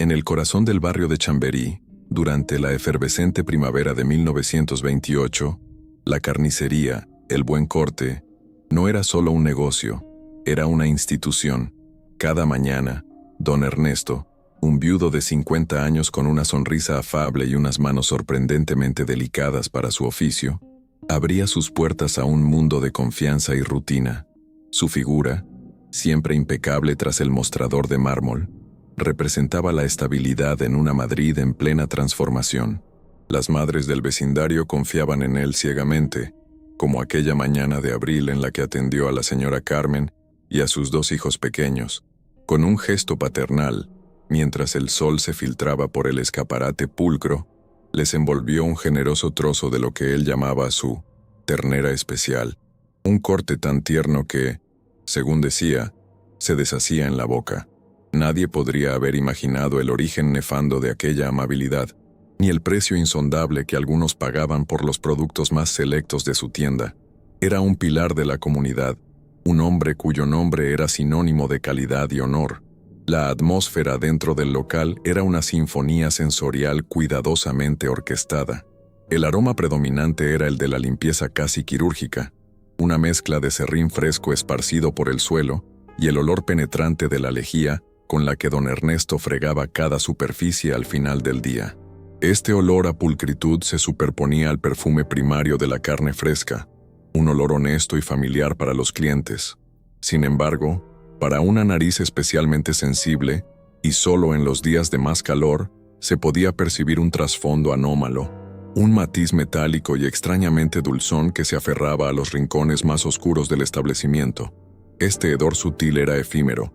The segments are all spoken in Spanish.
En el corazón del barrio de Chamberí, durante la efervescente primavera de 1928, la carnicería, el Buen Corte, no era solo un negocio, era una institución. Cada mañana, don Ernesto, un viudo de 50 años con una sonrisa afable y unas manos sorprendentemente delicadas para su oficio, abría sus puertas a un mundo de confianza y rutina. Su figura, siempre impecable tras el mostrador de mármol, representaba la estabilidad en una Madrid en plena transformación. Las madres del vecindario confiaban en él ciegamente, como aquella mañana de abril en la que atendió a la señora Carmen y a sus 2 hijos pequeños, con un gesto paternal, mientras el sol se filtraba por el escaparate pulcro, les envolvió un generoso trozo de lo que él llamaba su ternera especial, un corte tan tierno que, según decía, se deshacía en la boca. Nadie podría haber imaginado el origen nefando de aquella amabilidad, ni el precio insondable que algunos pagaban por los productos más selectos de su tienda. Era un pilar de la comunidad, un hombre cuyo nombre era sinónimo de calidad y honor. La atmósfera dentro del local era una sinfonía sensorial cuidadosamente orquestada. El aroma predominante era el de la limpieza casi quirúrgica, una mezcla de serrín fresco esparcido por el suelo y el olor penetrante de la lejía con la que don Ernesto fregaba cada superficie al final del día. Este olor a pulcritud se superponía al perfume primario de la carne fresca, un olor honesto y familiar para los clientes. Sin embargo, para una nariz especialmente sensible, y solo en los días de más calor, se podía percibir un trasfondo anómalo, un matiz metálico y extrañamente dulzón que se aferraba a los rincones más oscuros del establecimiento. Este hedor sutil era efímero,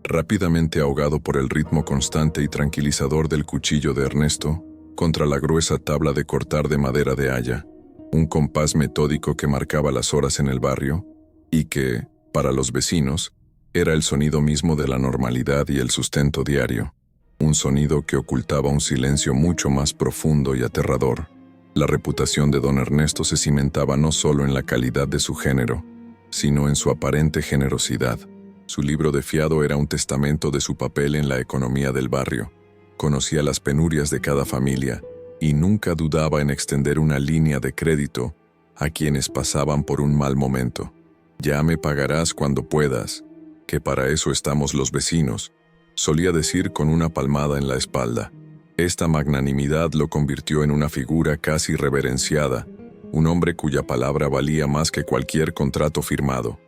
rápidamente ahogado por el ritmo constante y tranquilizador del cuchillo de Ernesto contra la gruesa tabla de cortar de madera de haya, un compás metódico que marcaba las horas en el barrio y que, para los vecinos, era el sonido mismo de la normalidad y el sustento diario, un sonido que ocultaba un silencio mucho más profundo y aterrador. La reputación de don Ernesto se cimentaba no solo en la calidad de su género, sino en su aparente generosidad. Su libro de fiado era un testamento de su papel en la economía del barrio. Conocía las penurias de cada familia y nunca dudaba en extender una línea de crédito a quienes pasaban por un mal momento. «Ya me pagarás cuando puedas, que para eso estamos los vecinos», solía decir con una palmada en la espalda. Esta magnanimidad lo convirtió en una figura casi reverenciada, un hombre cuya palabra valía más que cualquier contrato firmado.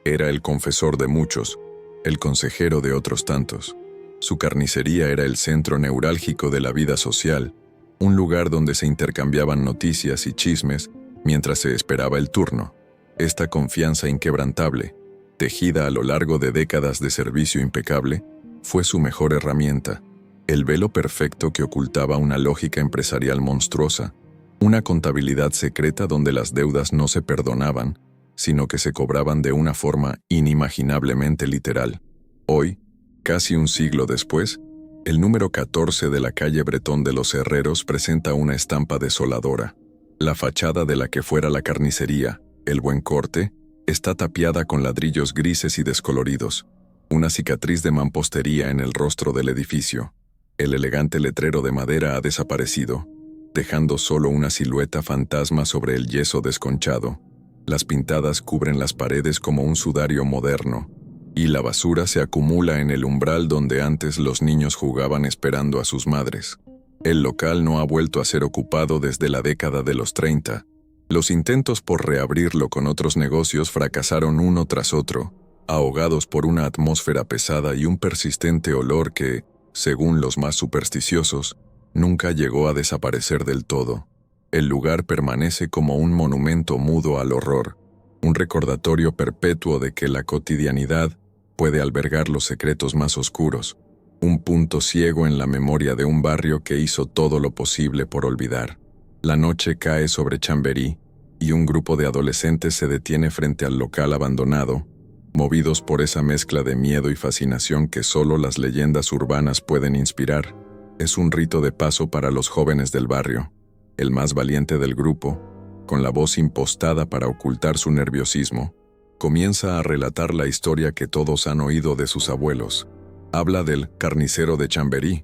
Era el confesor de muchos, el consejero de otros tantos. Su carnicería era el centro neurálgico de la vida social, un lugar donde se intercambiaban noticias y chismes mientras se esperaba el turno. Esta confianza inquebrantable, tejida a lo largo de décadas de servicio impecable, fue su mejor herramienta, el velo perfecto que ocultaba una lógica empresarial monstruosa, una contabilidad secreta donde las deudas no se perdonaban, sino que se cobraban de una forma inimaginablemente literal. Hoy, casi un siglo después, el número 14 de la calle Bretón de los Herreros presenta una estampa desoladora. La fachada de la que fuera la carnicería, el Buen Corte, está tapiada con ladrillos grises y descoloridos, una cicatriz de mampostería en el rostro del edificio. El elegante letrero de madera ha desaparecido, dejando solo una silueta fantasma sobre el yeso desconchado. Las pintadas cubren las paredes como un sudario moderno, y la basura se acumula en el umbral donde antes los niños jugaban esperando a sus madres. El local no ha vuelto a ser ocupado desde la década de los 30. Los intentos por reabrirlo con otros negocios fracasaron uno tras otro, ahogados por una atmósfera pesada y un persistente olor que, según los más supersticiosos, nunca llegó a desaparecer del todo. El lugar permanece como un monumento mudo al horror, un recordatorio perpetuo de que la cotidianidad puede albergar los secretos más oscuros, un punto ciego en la memoria de un barrio que hizo todo lo posible por olvidar. La noche cae sobre Chamberí y un grupo de adolescentes se detiene frente al local abandonado, movidos por esa mezcla de miedo y fascinación que solo las leyendas urbanas pueden inspirar. Es un rito de paso para los jóvenes del barrio. El más valiente del grupo, con la voz impostada para ocultar su nerviosismo, comienza a relatar la historia que todos han oído de sus abuelos. Habla del carnicero de Chamberí,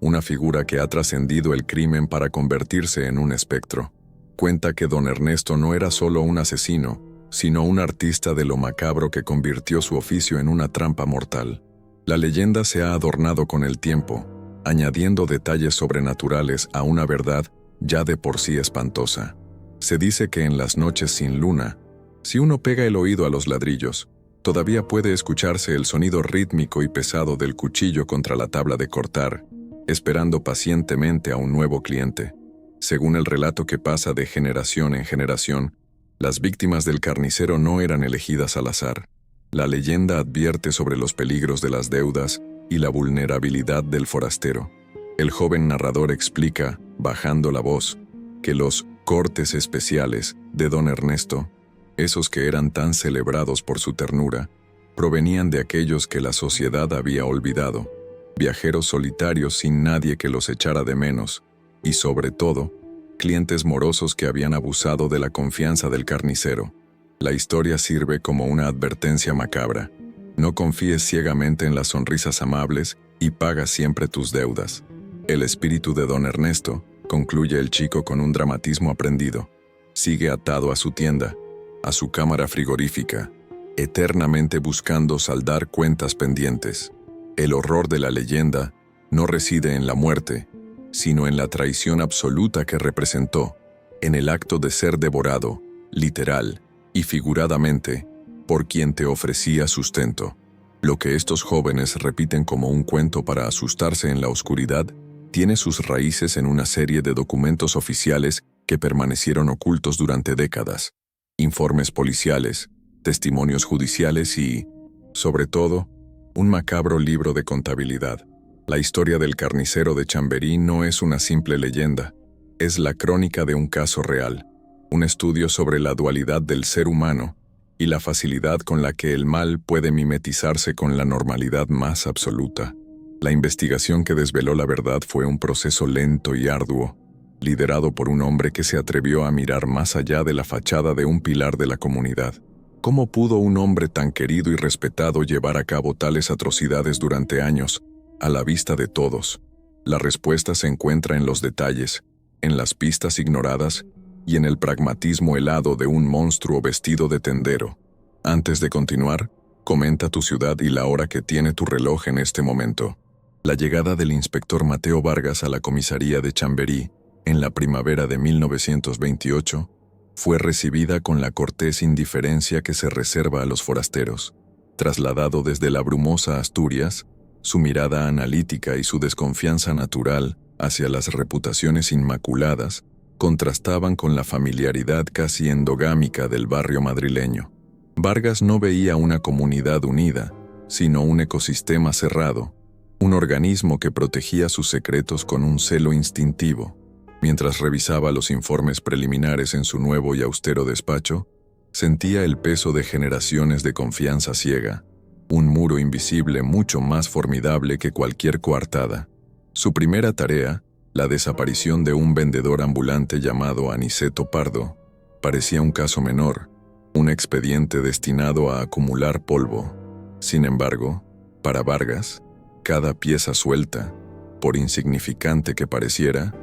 una figura que ha trascendido el crimen para convertirse en un espectro. Cuenta que don Ernesto no era solo un asesino, sino un artista de lo macabro que convirtió su oficio en una trampa mortal. La leyenda se ha adornado con el tiempo, añadiendo detalles sobrenaturales a una verdad ya de por sí espantosa. Se dice que en las noches sin luna, si uno pega el oído a los ladrillos, todavía puede escucharse el sonido rítmico y pesado del cuchillo contra la tabla de cortar, esperando pacientemente a un nuevo cliente. Según el relato que pasa de generación en generación, las víctimas del carnicero no eran elegidas al azar. La leyenda advierte sobre los peligros de las deudas y la vulnerabilidad del forastero. El joven narrador explica, bajando la voz, que los cortes especiales de don Ernesto, esos que eran tan celebrados por su ternura, provenían de aquellos que la sociedad había olvidado, viajeros solitarios sin nadie que los echara de menos, y sobre todo, clientes morosos que habían abusado de la confianza del carnicero. La historia sirve como una advertencia macabra. No confíes ciegamente en las sonrisas amables y paga siempre tus deudas. El espíritu de don Ernesto, concluye el chico con un dramatismo aprendido, sigue atado a su tienda, a su cámara frigorífica, eternamente buscando saldar cuentas pendientes. El horror de la leyenda no reside en la muerte, sino en la traición absoluta que representó, en el acto de ser devorado, literal y figuradamente, por quien te ofrecía sustento. Lo que estos jóvenes repiten como un cuento para asustarse en la oscuridad, tiene sus raíces en una serie de documentos oficiales que permanecieron ocultos durante décadas, informes policiales, testimonios judiciales y, sobre todo, un macabro libro de contabilidad. La historia del carnicero de Chamberí no es una simple leyenda, es la crónica de un caso real, un estudio sobre la dualidad del ser humano y la facilidad con la que el mal puede mimetizarse con la normalidad más absoluta. La investigación que desveló la verdad fue un proceso lento y arduo, liderado por un hombre que se atrevió a mirar más allá de la fachada de un pilar de la comunidad. ¿Cómo pudo un hombre tan querido y respetado llevar a cabo tales atrocidades durante años, a la vista de todos? La respuesta se encuentra en los detalles, en las pistas ignoradas y en el pragmatismo helado de un monstruo vestido de tendero. Antes de continuar, comenta tu ciudad y la hora que tiene tu reloj en este momento. La llegada del inspector Mateo Vargas a la comisaría de Chamberí, en la primavera de 1928, fue recibida con la cortés indiferencia que se reserva a los forasteros. Trasladado desde la brumosa Asturias, su mirada analítica y su desconfianza natural hacia las reputaciones inmaculadas contrastaban con la familiaridad casi endogámica del barrio madrileño. Vargas no veía una comunidad unida, sino un ecosistema cerrado, un organismo que protegía sus secretos con un celo instintivo. Mientras revisaba los informes preliminares en su nuevo y austero despacho, sentía el peso de generaciones de confianza ciega, un muro invisible mucho más formidable que cualquier coartada. Su primera tarea, la desaparición de un vendedor ambulante llamado Aniceto Pardo, parecía un caso menor, un expediente destinado a acumular polvo. Sin embargo, para Vargas, cada pieza suelta, por insignificante que pareciera,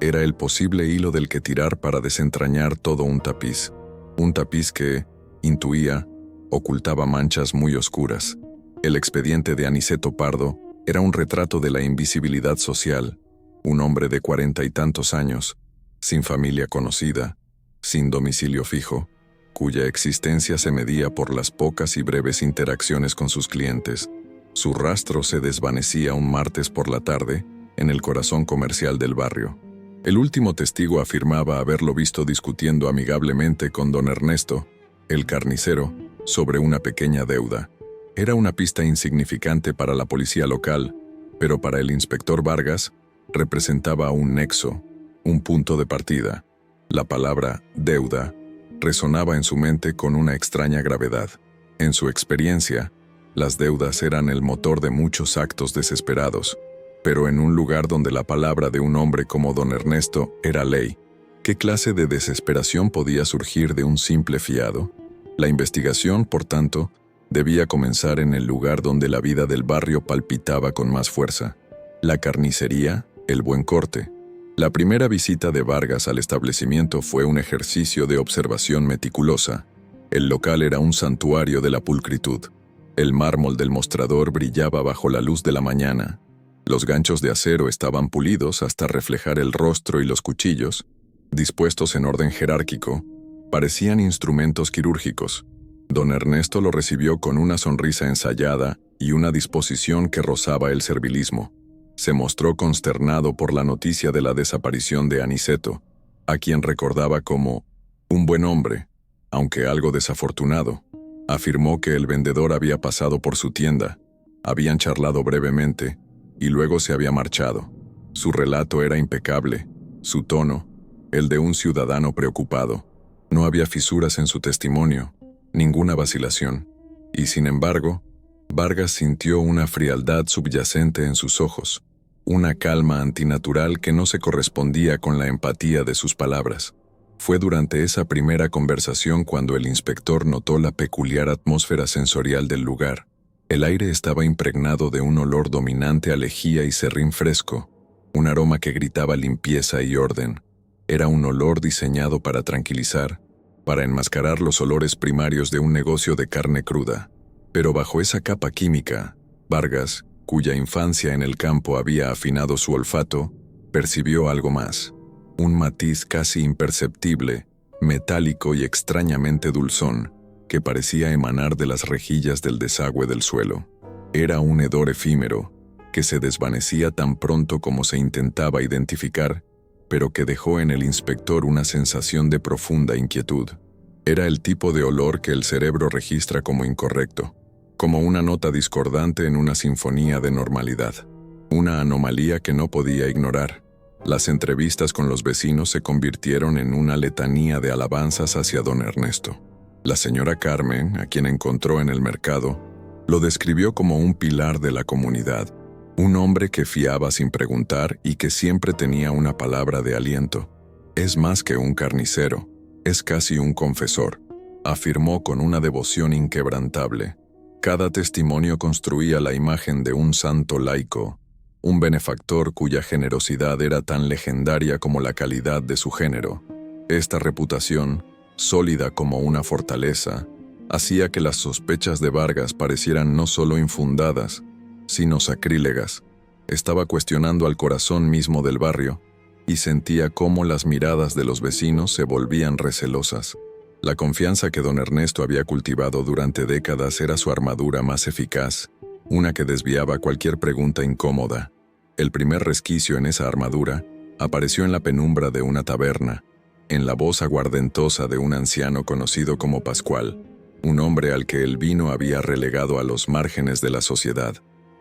era el posible hilo del que tirar para desentrañar todo un tapiz que, intuía, ocultaba manchas muy oscuras. El expediente de Aniceto Pardo era un retrato de la invisibilidad social, un hombre de 40 y tantos años, sin familia conocida, sin domicilio fijo, cuya existencia se medía por las pocas y breves interacciones con sus clientes. Su rastro se desvanecía un martes por la tarde en el corazón comercial del barrio. El último testigo afirmaba haberlo visto discutiendo amigablemente con don Ernesto, el carnicero, sobre una pequeña deuda. Era una pista insignificante para la policía local, pero para el inspector Vargas representaba un nexo, un punto de partida. La palabra deuda resonaba en su mente con una extraña gravedad. En su experiencia, las deudas eran el motor de muchos actos desesperados, pero en un lugar donde la palabra de un hombre como don Ernesto era ley, ¿qué clase de desesperación podía surgir de un simple fiado? La investigación, por tanto, debía comenzar en el lugar donde la vida del barrio palpitaba con más fuerza, la carnicería El Buen Corte. La primera visita de Vargas al establecimiento fue un ejercicio de observación meticulosa. El local era un santuario de la pulcritud. El mármol del mostrador brillaba bajo la luz de la mañana. Los ganchos de acero estaban pulidos hasta reflejar el rostro y los cuchillos, dispuestos en orden jerárquico, parecían instrumentos quirúrgicos. Don Ernesto lo recibió con una sonrisa ensayada y una disposición que rozaba el servilismo. Se mostró consternado por la noticia de la desaparición de Aniceto, a quien recordaba como un buen hombre, aunque algo desafortunado. Afirmó que el vendedor había pasado por su tienda, habían charlado brevemente, y luego se había marchado. Su relato era impecable, su tono, el de un ciudadano preocupado. No había fisuras en su testimonio, ninguna vacilación, y sin embargo, Vargas sintió una frialdad subyacente en sus ojos, una calma antinatural que no se correspondía con la empatía de sus palabras. Fue durante esa primera conversación cuando el inspector notó la peculiar atmósfera sensorial del lugar. El aire estaba impregnado de un olor dominante a lejía y serrín fresco, un aroma que gritaba limpieza y orden. Era un olor diseñado para tranquilizar, para enmascarar los olores primarios de un negocio de carne cruda. Pero bajo esa capa química, Vargas, cuya infancia en el campo había afinado su olfato, percibió algo más. Un matiz casi imperceptible, metálico y extrañamente dulzón, que parecía emanar de las rejillas del desagüe del suelo. Era un hedor efímero, que se desvanecía tan pronto como se intentaba identificar, pero que dejó en el inspector una sensación de profunda inquietud. Era el tipo de olor que el cerebro registra como incorrecto, como una nota discordante en una sinfonía de normalidad, una anomalía que no podía ignorar. Las entrevistas con los vecinos se convirtieron en una letanía de alabanzas hacia don Ernesto. La señora Carmen, a quien encontró en el mercado, lo describió como un pilar de la comunidad, un hombre que fiaba sin preguntar y que siempre tenía una palabra de aliento. Es más que un carnicero, es casi un confesor, afirmó con una devoción inquebrantable. Cada testimonio construía la imagen de un santo laico, un benefactor cuya generosidad era tan legendaria como la calidad de su género. Esta reputación, sólida como una fortaleza, hacía que las sospechas de Vargas parecieran no solo infundadas, sino sacrílegas. Estaba cuestionando al corazón mismo del barrio, y sentía cómo las miradas de los vecinos se volvían recelosas. La confianza que don Ernesto había cultivado durante décadas era su armadura más eficaz, una que desviaba cualquier pregunta incómoda. El primer resquicio en esa armadura apareció en la penumbra de una taberna, en la voz aguardentosa de un anciano conocido como Pascual, un hombre al que el vino había relegado a los márgenes de la sociedad.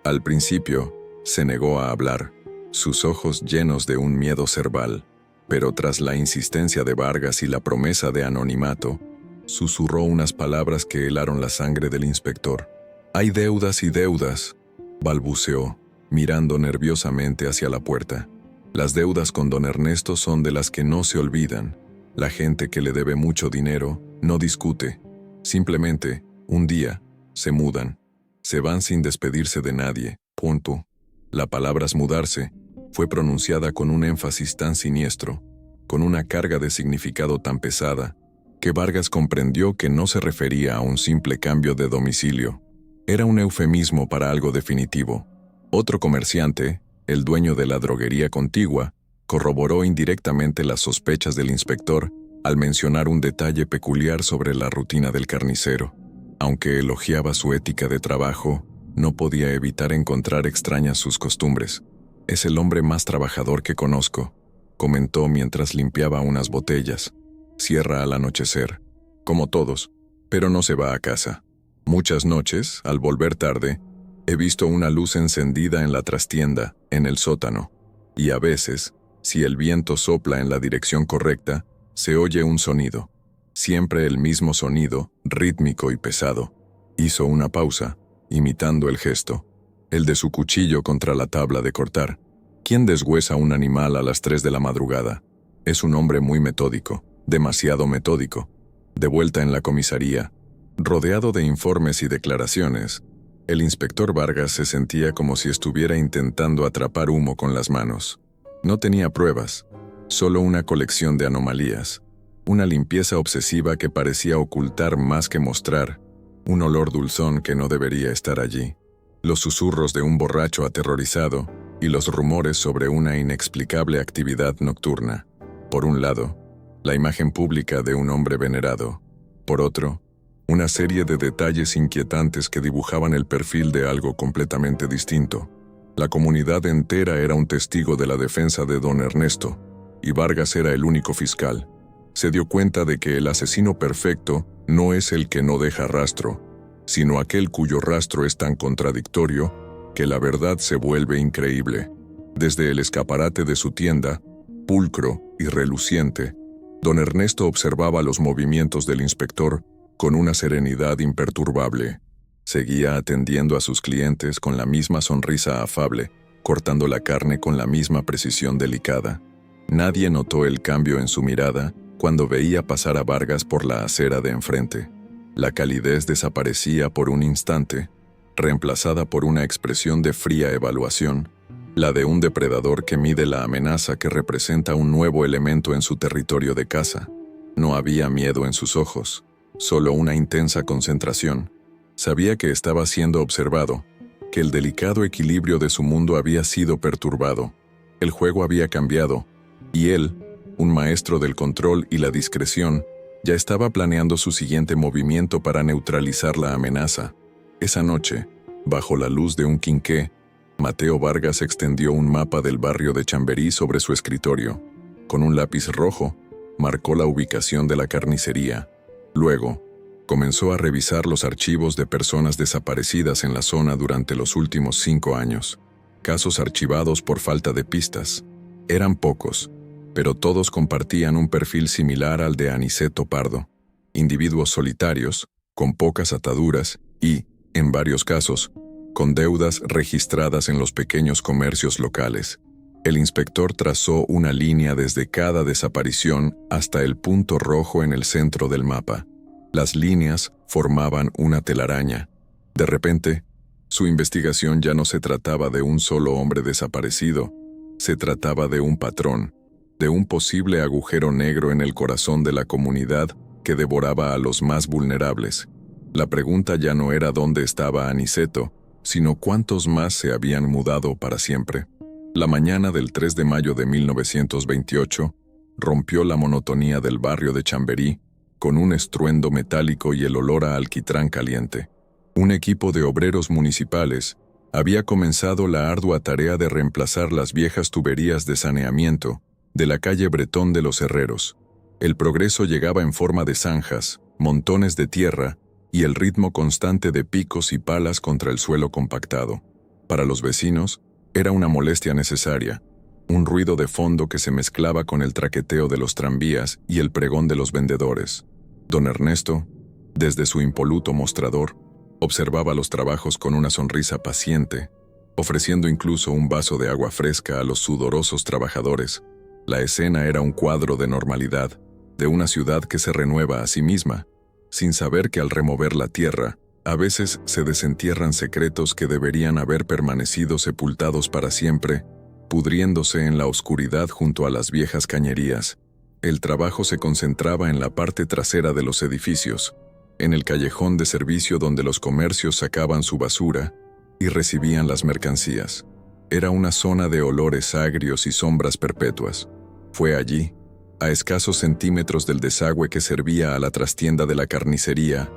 Al principio, se negó a hablar, sus ojos llenos de un miedo cerval, pero tras la insistencia de Vargas y la promesa de anonimato, susurró unas palabras que helaron la sangre del inspector. «Hay deudas y deudas», balbuceó, mirando nerviosamente hacia la puerta. «Las deudas con don Ernesto son de las que no se olvidan. La gente que le debe mucho dinero no discute. Simplemente, un día, se mudan. Se van sin despedirse de nadie. Punto». La palabra mudarse fue pronunciada con un énfasis tan siniestro, con una carga de significado tan pesada, que Vargas comprendió que no se refería a un simple cambio de domicilio. Era un eufemismo para algo definitivo. Otro comerciante, el dueño de la droguería contigua, corroboró indirectamente las sospechas del inspector al mencionar un detalle peculiar sobre la rutina del carnicero. Aunque elogiaba su ética de trabajo, no podía evitar encontrar extrañas sus costumbres. «Es el hombre más trabajador que conozco», comentó mientras limpiaba unas botellas. «Cierra al anochecer, como todos, pero no se va a casa. Muchas noches, al volver tarde, he visto una luz encendida en la trastienda, en el sótano, y a veces, si el viento sopla en la dirección correcta, se oye un sonido. Siempre el mismo sonido, rítmico y pesado». Hizo una pausa, imitando el gesto, el de su cuchillo contra la tabla de cortar. ¿Quién deshuesa un animal a las 3 de la madrugada? Es un hombre muy metódico, demasiado metódico. De vuelta en la comisaría, rodeado de informes y declaraciones, el inspector Vargas se sentía como si estuviera intentando atrapar humo con las manos. No tenía pruebas, solo una colección de anomalías, una limpieza obsesiva que parecía ocultar más que mostrar, un olor dulzón que no debería estar allí, los susurros de un borracho aterrorizado y los rumores sobre una inexplicable actividad nocturna. Por un lado, la imagen pública de un hombre venerado. Por otro, una serie de detalles inquietantes que dibujaban el perfil de algo completamente distinto. La comunidad entera era un testigo de la defensa de don Ernesto, y Vargas era el único fiscal. Se dio cuenta de que el asesino perfecto no es el que no deja rastro, sino aquel cuyo rastro es tan contradictorio que la verdad se vuelve increíble. Desde el escaparate de su tienda, pulcro y reluciente, don Ernesto observaba los movimientos del inspector con una serenidad imperturbable. Seguía atendiendo a sus clientes con la misma sonrisa afable, cortando la carne con la misma precisión delicada. Nadie notó el cambio en su mirada cuando veía pasar a Vargas por la acera de enfrente. La calidez desaparecía por un instante, reemplazada por una expresión de fría evaluación, la de un depredador que mide la amenaza que representa un nuevo elemento en su territorio de caza. No había miedo en sus ojos, solo una intensa concentración. Sabía que estaba siendo observado, que el delicado equilibrio de su mundo había sido perturbado. El juego había cambiado, y él, un maestro del control y la discreción, ya estaba planeando su siguiente movimiento para neutralizar la amenaza. Esa noche, bajo la luz de un quinqué, Mateo Vargas extendió un mapa del barrio de Chamberí sobre su escritorio. Con un lápiz rojo, marcó la ubicación de la carnicería. Luego, comenzó a revisar los archivos de personas desaparecidas en la zona durante los últimos 5 años. Casos archivados por falta de pistas. Eran pocos, pero todos compartían un perfil similar al de Aniceto Pardo. Individuos solitarios, con pocas ataduras y, en varios casos, con deudas registradas en los pequeños comercios locales. El inspector trazó una línea desde cada desaparición hasta el punto rojo en el centro del mapa. Las líneas formaban una telaraña. De repente, su investigación ya no se trataba de un solo hombre desaparecido, se trataba de un patrón, de un posible agujero negro en el corazón de la comunidad que devoraba a los más vulnerables. La pregunta ya no era dónde estaba Aniceto, sino cuántos más se habían mudado para siempre. La mañana del 3 de mayo de 1928 rompió la monotonía del barrio de Chamberí con un estruendo metálico y el olor a alquitrán caliente. Un equipo de obreros municipales había comenzado la ardua tarea de reemplazar las viejas tuberías de saneamiento de la calle Bretón de los Herreros. El progreso llegaba en forma de zanjas, montones de tierra y el ritmo constante de picos y palas contra el suelo compactado. Para los vecinos, era una molestia necesaria, un ruido de fondo que se mezclaba con el traqueteo de los tranvías y el pregón de los vendedores. Don Ernesto, desde su impoluto mostrador, observaba los trabajos con una sonrisa paciente, ofreciendo incluso un vaso de agua fresca a los sudorosos trabajadores. La escena era un cuadro de normalidad, de una ciudad que se renueva a sí misma, sin saber que al remover la tierra, a veces se desentierran secretos que deberían haber permanecido sepultados para siempre, pudriéndose en la oscuridad junto a las viejas cañerías. El trabajo se concentraba en la parte trasera de los edificios, en el callejón de servicio donde los comercios sacaban su basura y recibían las mercancías. Era una zona de olores agrios y sombras perpetuas. Fue allí, a escasos centímetros del desagüe que servía a la trastienda de la carnicería,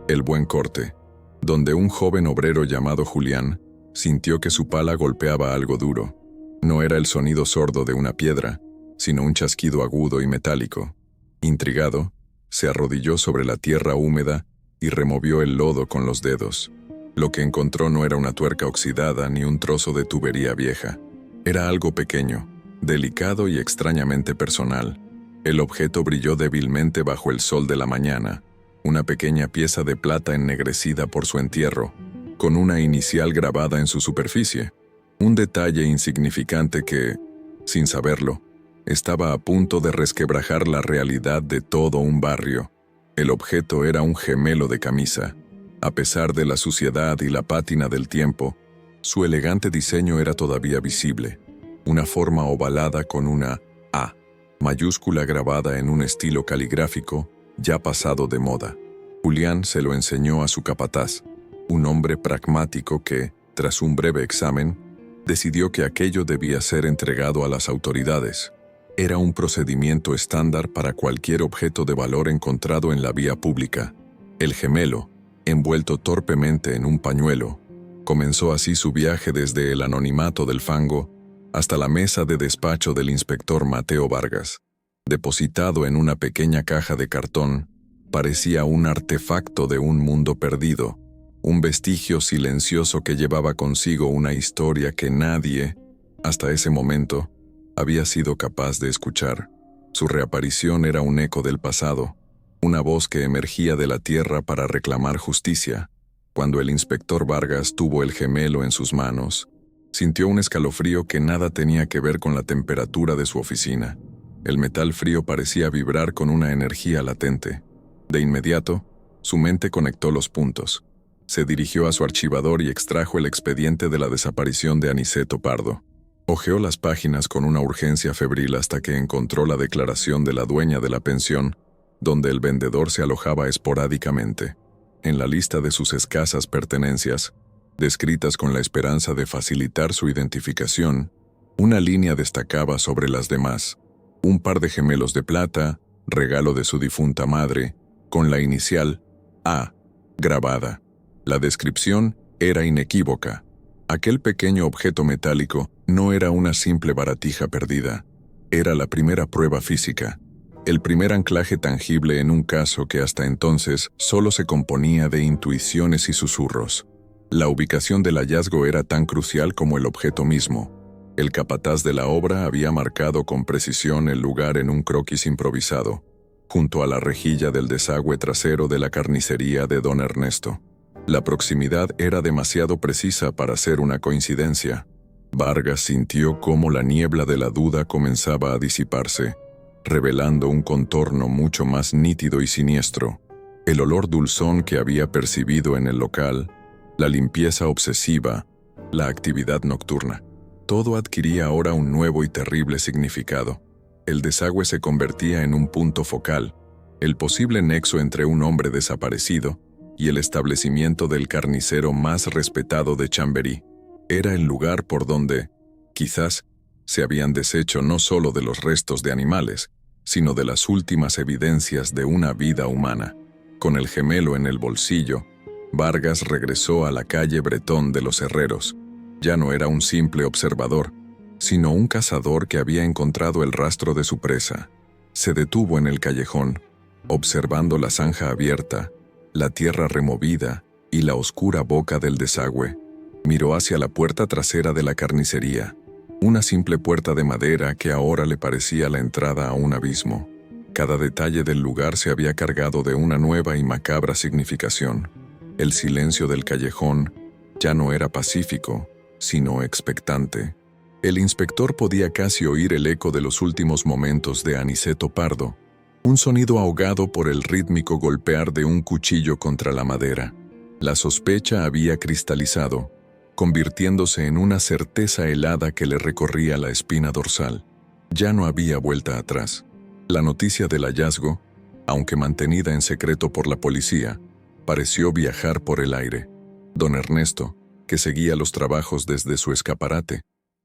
El Buen Corte, donde un joven obrero llamado Julián sintió que su pala golpeaba algo duro. No era el sonido sordo de una piedra, sino un chasquido agudo y metálico. Intrigado, se arrodilló sobre la tierra húmeda y removió el lodo con los dedos. Lo que encontró no era una tuerca oxidada ni un trozo de tubería vieja. Era algo pequeño, delicado y extrañamente personal. El objeto brilló débilmente bajo el sol de la mañana, una pequeña pieza de plata ennegrecida por su entierro, con una inicial grabada en su superficie. Un detalle insignificante que, sin saberlo, estaba a punto de resquebrajar la realidad de todo un barrio. El objeto era un gemelo de camisa. A pesar de la suciedad y la pátina del tiempo, su elegante diseño era todavía visible. una forma ovalada con una A mayúscula grabada en un estilo caligráfico ya pasado de moda. Julián se lo enseñó a su capataz, un hombre pragmático que, tras un breve examen, decidió que aquello debía ser entregado a las autoridades. Era un procedimiento estándar para cualquier objeto de valor encontrado en la vía pública. El gemelo, envuelto torpemente en un pañuelo, comenzó así su viaje desde el anonimato del fango hasta la mesa de despacho del inspector Mateo Vargas. Depositado en una pequeña caja de cartón, parecía un artefacto de un mundo perdido, un vestigio silencioso que llevaba consigo una historia que nadie, hasta ese momento, había sido capaz de escuchar. Su reaparición era un eco del pasado, una voz que emergía de la tierra para reclamar justicia. Cuando el inspector Vargas tuvo el gemelo en sus manos, sintió un escalofrío que nada tenía que ver con la temperatura de su oficina. El metal frío parecía vibrar con una energía latente. De inmediato, su mente conectó los puntos. Se dirigió a su archivador y extrajo el expediente de la desaparición de Aniceto Pardo. Hojeó las páginas con una urgencia febril hasta que encontró la declaración de la dueña de la pensión, donde el vendedor se alojaba esporádicamente. En la lista de sus escasas pertenencias, descritas con la esperanza de facilitar su identificación, una línea destacaba sobre las demás: un par de gemelos de plata, regalo de su difunta madre, con la inicial A grabada. La descripción era inequívoca. Aquel pequeño objeto metálico no era una simple baratija perdida. Era la primera prueba física, el primer anclaje tangible en un caso que hasta entonces solo se componía de intuiciones y susurros. La ubicación del hallazgo era tan crucial como el objeto mismo. El capataz de la obra había marcado con precisión el lugar en un croquis improvisado, junto a la rejilla del desagüe trasero de la carnicería de don Ernesto. La proximidad era demasiado precisa para ser una coincidencia. Vargas sintió cómo la niebla de la duda comenzaba a disiparse, revelando un contorno mucho más nítido y siniestro. El olor dulzón que había percibido en el local, la limpieza obsesiva, la actividad nocturna. Todo adquiría ahora un nuevo y terrible significado. El desagüe se convertía en un punto focal, el posible nexo entre un hombre desaparecido y el establecimiento del carnicero más respetado de Chamberí. Era el lugar por donde, quizás, se habían deshecho no solo de los restos de animales, sino de las últimas evidencias de una vida humana. Con el gemelo en el bolsillo, Vargas regresó a la calle Bretón de los Herreros. Ya no era un simple observador, sino un cazador que había encontrado el rastro de su presa. Se detuvo en el callejón, observando la zanja abierta, la tierra removida y la oscura boca del desagüe. Miró hacia la puerta trasera de la carnicería, una simple puerta de madera que ahora le parecía la entrada a un abismo. Cada detalle del lugar se había cargado de una nueva y macabra significación. El silencio del callejón ya no era pacífico, sino expectante. El inspector podía casi oír el eco de los últimos momentos de Aniceto Pardo, un sonido ahogado por el rítmico golpear de un cuchillo contra la madera. La sospecha había cristalizado, convirtiéndose en una certeza helada que le recorría la espina dorsal. Ya no había vuelta atrás. La noticia del hallazgo, aunque mantenida en secreto por la policía, pareció viajar por el aire. Don Ernesto, que seguía los trabajos desde su escaparate,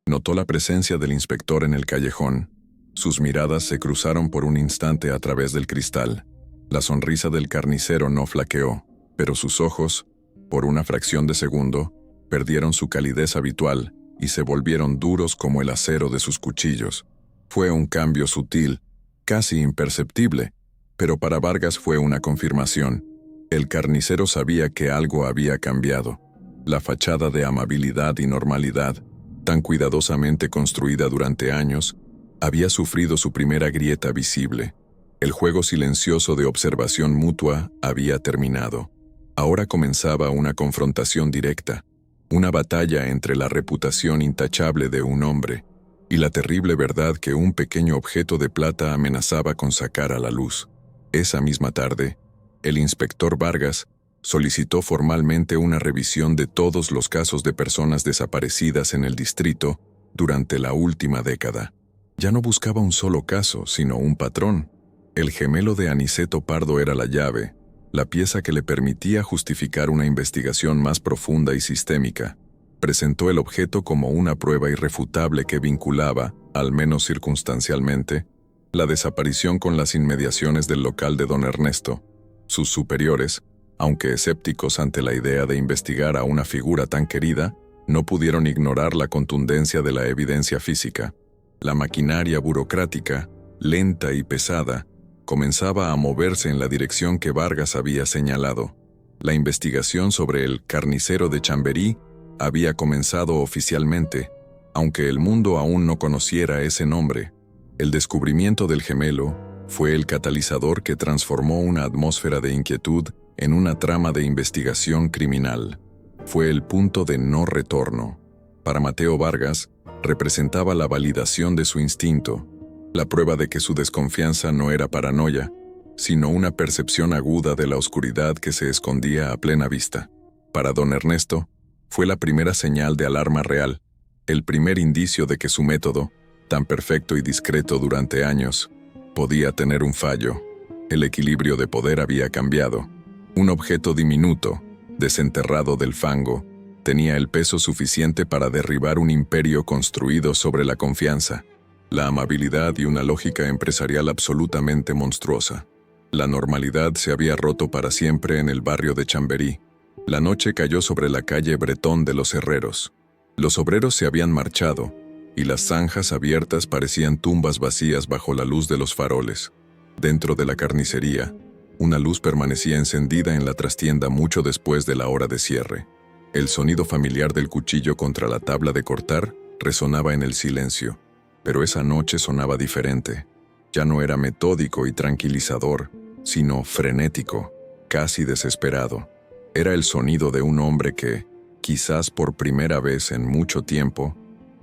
notó la presencia del inspector en el callejón. Sus miradas se cruzaron por un instante a través del cristal. La sonrisa del carnicero no flaqueó, pero sus ojos, por una fracción de segundo, perdieron su calidez habitual y se volvieron duros como el acero de sus cuchillos. Fue un cambio sutil, casi imperceptible, pero para Vargas fue una confirmación. El carnicero sabía que algo había cambiado. La fachada de amabilidad y normalidad, tan cuidadosamente construida durante años, había sufrido su primera grieta visible. El juego silencioso de observación mutua había terminado. Ahora comenzaba una confrontación directa, una batalla entre la reputación intachable de un hombre y la terrible verdad que un pequeño objeto de plata amenazaba con sacar a la luz. Esa misma tarde, el inspector Vargas solicitó formalmente una revisión de todos los casos de personas desaparecidas en el distrito durante la última década. Ya no buscaba un solo caso, sino un patrón. El gemelo de Aniceto Pardo era la llave, la pieza que le permitía justificar una investigación más profunda y sistémica. Presentó el objeto como una prueba irrefutable que vinculaba, al menos circunstancialmente, la desaparición con las inmediaciones del local de don Ernesto. Sus superiores, aunque escépticos ante la idea de investigar a una figura tan querida, no pudieron ignorar la contundencia de la evidencia física. La maquinaria burocrática, lenta y pesada, comenzaba a moverse en la dirección que Vargas había señalado. La investigación sobre el carnicero de Chamberí había comenzado oficialmente, aunque el mundo aún no conociera ese nombre. El descubrimiento del gemelo fue el catalizador que transformó una atmósfera de inquietud en una trama de investigación criminal. Fue el punto de no retorno. Para Mateo Vargas, representaba la validación de su instinto, la prueba de que su desconfianza no era paranoia, sino una percepción aguda de la oscuridad que se escondía a plena vista. Para don Ernesto, fue la primera señal de alarma real, el primer indicio de que su método, tan perfecto y discreto durante años, podía tener un fallo. El equilibrio de poder había cambiado. Un objeto diminuto, desenterrado del fango, tenía el peso suficiente para derribar un imperio construido sobre la confianza, la amabilidad y una lógica empresarial absolutamente monstruosa. La normalidad se había roto para siempre en el barrio de Chamberí. La noche cayó sobre la calle Bretón de los Herreros. Los obreros se habían marchado, y las zanjas abiertas parecían tumbas vacías bajo la luz de los faroles. Dentro de la carnicería, una luz permanecía encendida en la trastienda mucho después de la hora de cierre. El sonido familiar del cuchillo contra la tabla de cortar resonaba en el silencio, pero esa noche sonaba diferente. Ya no era metódico y tranquilizador, sino frenético, casi desesperado. Era el sonido de un hombre que, quizás por primera vez en mucho tiempo,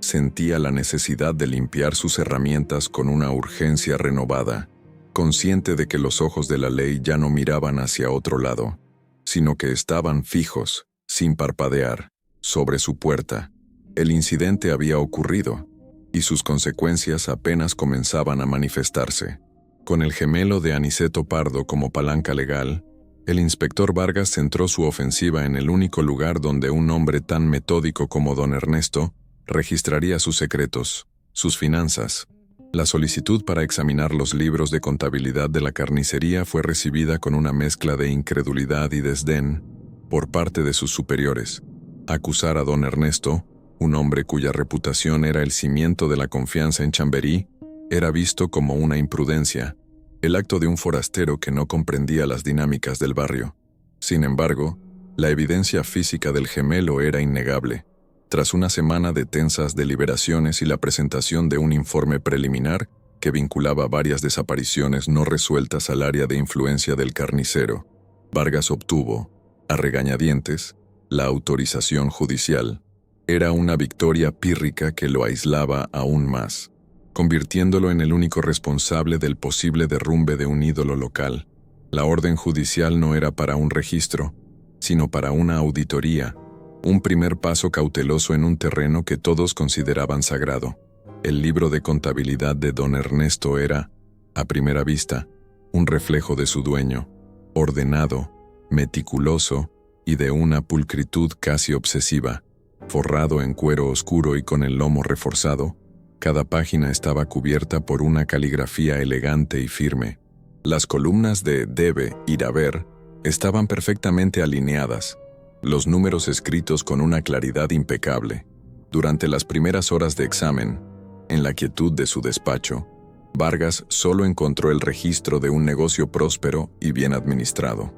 sentía la necesidad de limpiar sus herramientas con una urgencia renovada, consciente de que los ojos de la ley ya no miraban hacia otro lado, sino que estaban fijos, sin parpadear, sobre su puerta. El incidente había ocurrido, y sus consecuencias apenas comenzaban a manifestarse. Con el gemelo de Aniceto Pardo como palanca legal, el inspector Vargas centró su ofensiva en el único lugar donde un hombre tan metódico como don Ernesto registraría sus secretos, sus finanzas. La solicitud para examinar los libros de contabilidad de la carnicería fue recibida con una mezcla de incredulidad y desdén por parte de sus superiores. Acusar a don Ernesto, un hombre cuya reputación era el cimiento de la confianza en Chamberí, era visto como una imprudencia, el acto de un forastero que no comprendía las dinámicas del barrio. Sin embargo, la evidencia física del gemelo era innegable. Tras una semana de tensas deliberaciones y la presentación de un informe preliminar que vinculaba varias desapariciones no resueltas al área de influencia del carnicero, Vargas obtuvo, a regañadientes, la autorización judicial. Era una victoria pírrica que lo aislaba aún más, convirtiéndolo en el único responsable del posible derrumbe de un ídolo local. La orden judicial no era para un registro, sino para una auditoría, un primer paso cauteloso en un terreno que todos consideraban sagrado. El libro de contabilidad de don Ernesto era, a primera vista, un reflejo de su dueño, ordenado, meticuloso y de una pulcritud casi obsesiva. Forrado en cuero oscuro y con el lomo reforzado, cada página estaba cubierta por una caligrafía elegante y firme. Las columnas de debe ir a ver estaban perfectamente alineadas, los números escritos con una claridad impecable. Durante las primeras horas de examen, en la quietud de su despacho, Vargas solo encontró el registro de un negocio próspero y bien administrado.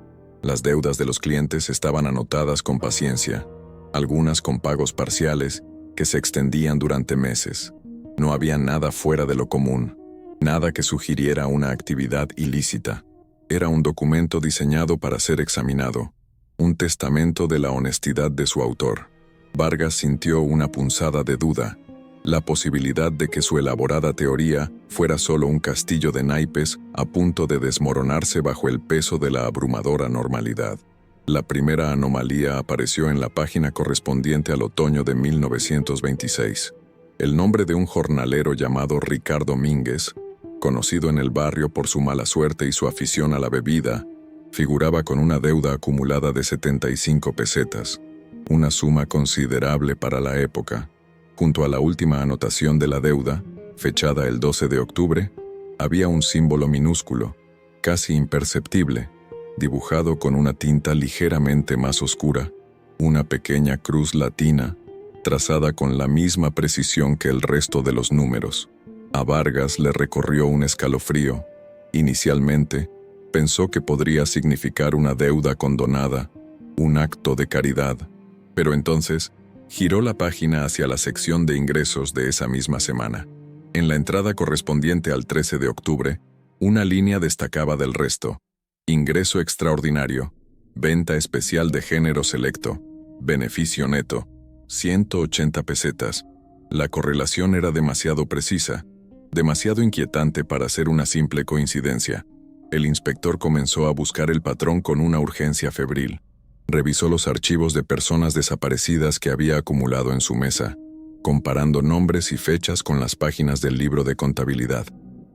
Las deudas de los clientes estaban anotadas con paciencia, algunas con pagos parciales que se extendían durante meses. No había nada fuera de lo común, nada que sugiriera una actividad ilícita. Era un documento diseñado para ser examinado, un testamento de la honestidad de su autor. Vargas sintió una punzada de duda, la posibilidad de que su elaborada teoría fuera solo un castillo de naipes a punto de desmoronarse bajo el peso de la abrumadora normalidad. La primera anomalía apareció en la página correspondiente al otoño de 1926. El nombre de un jornalero llamado Ricardo Mínguez, conocido en el barrio por su mala suerte y su afición a la bebida, figuraba con una deuda acumulada de 75 pesetas, una suma considerable para la época. Junto a la última anotación de la deuda, fechada el 12 de octubre, había un símbolo minúsculo, casi imperceptible, dibujado con una tinta ligeramente más oscura, una pequeña cruz latina, trazada con la misma precisión que el resto de los números. A Vargas le recorrió un escalofrío. Inicialmente, pensó que podría significar una deuda condonada, un acto de caridad, pero entonces giró la página hacia la sección de ingresos de esa misma semana. En la entrada correspondiente al 13 de octubre, una línea destacaba del resto: ingreso extraordinario, venta especial de género selecto, beneficio neto, 180 pesetas. La correlación era demasiado precisa, demasiado inquietante para ser una simple coincidencia. El inspector comenzó a buscar el patrón con una urgencia febril. Revisó los archivos de personas desaparecidas que había acumulado en su mesa, comparando nombres y fechas con las páginas del libro de contabilidad.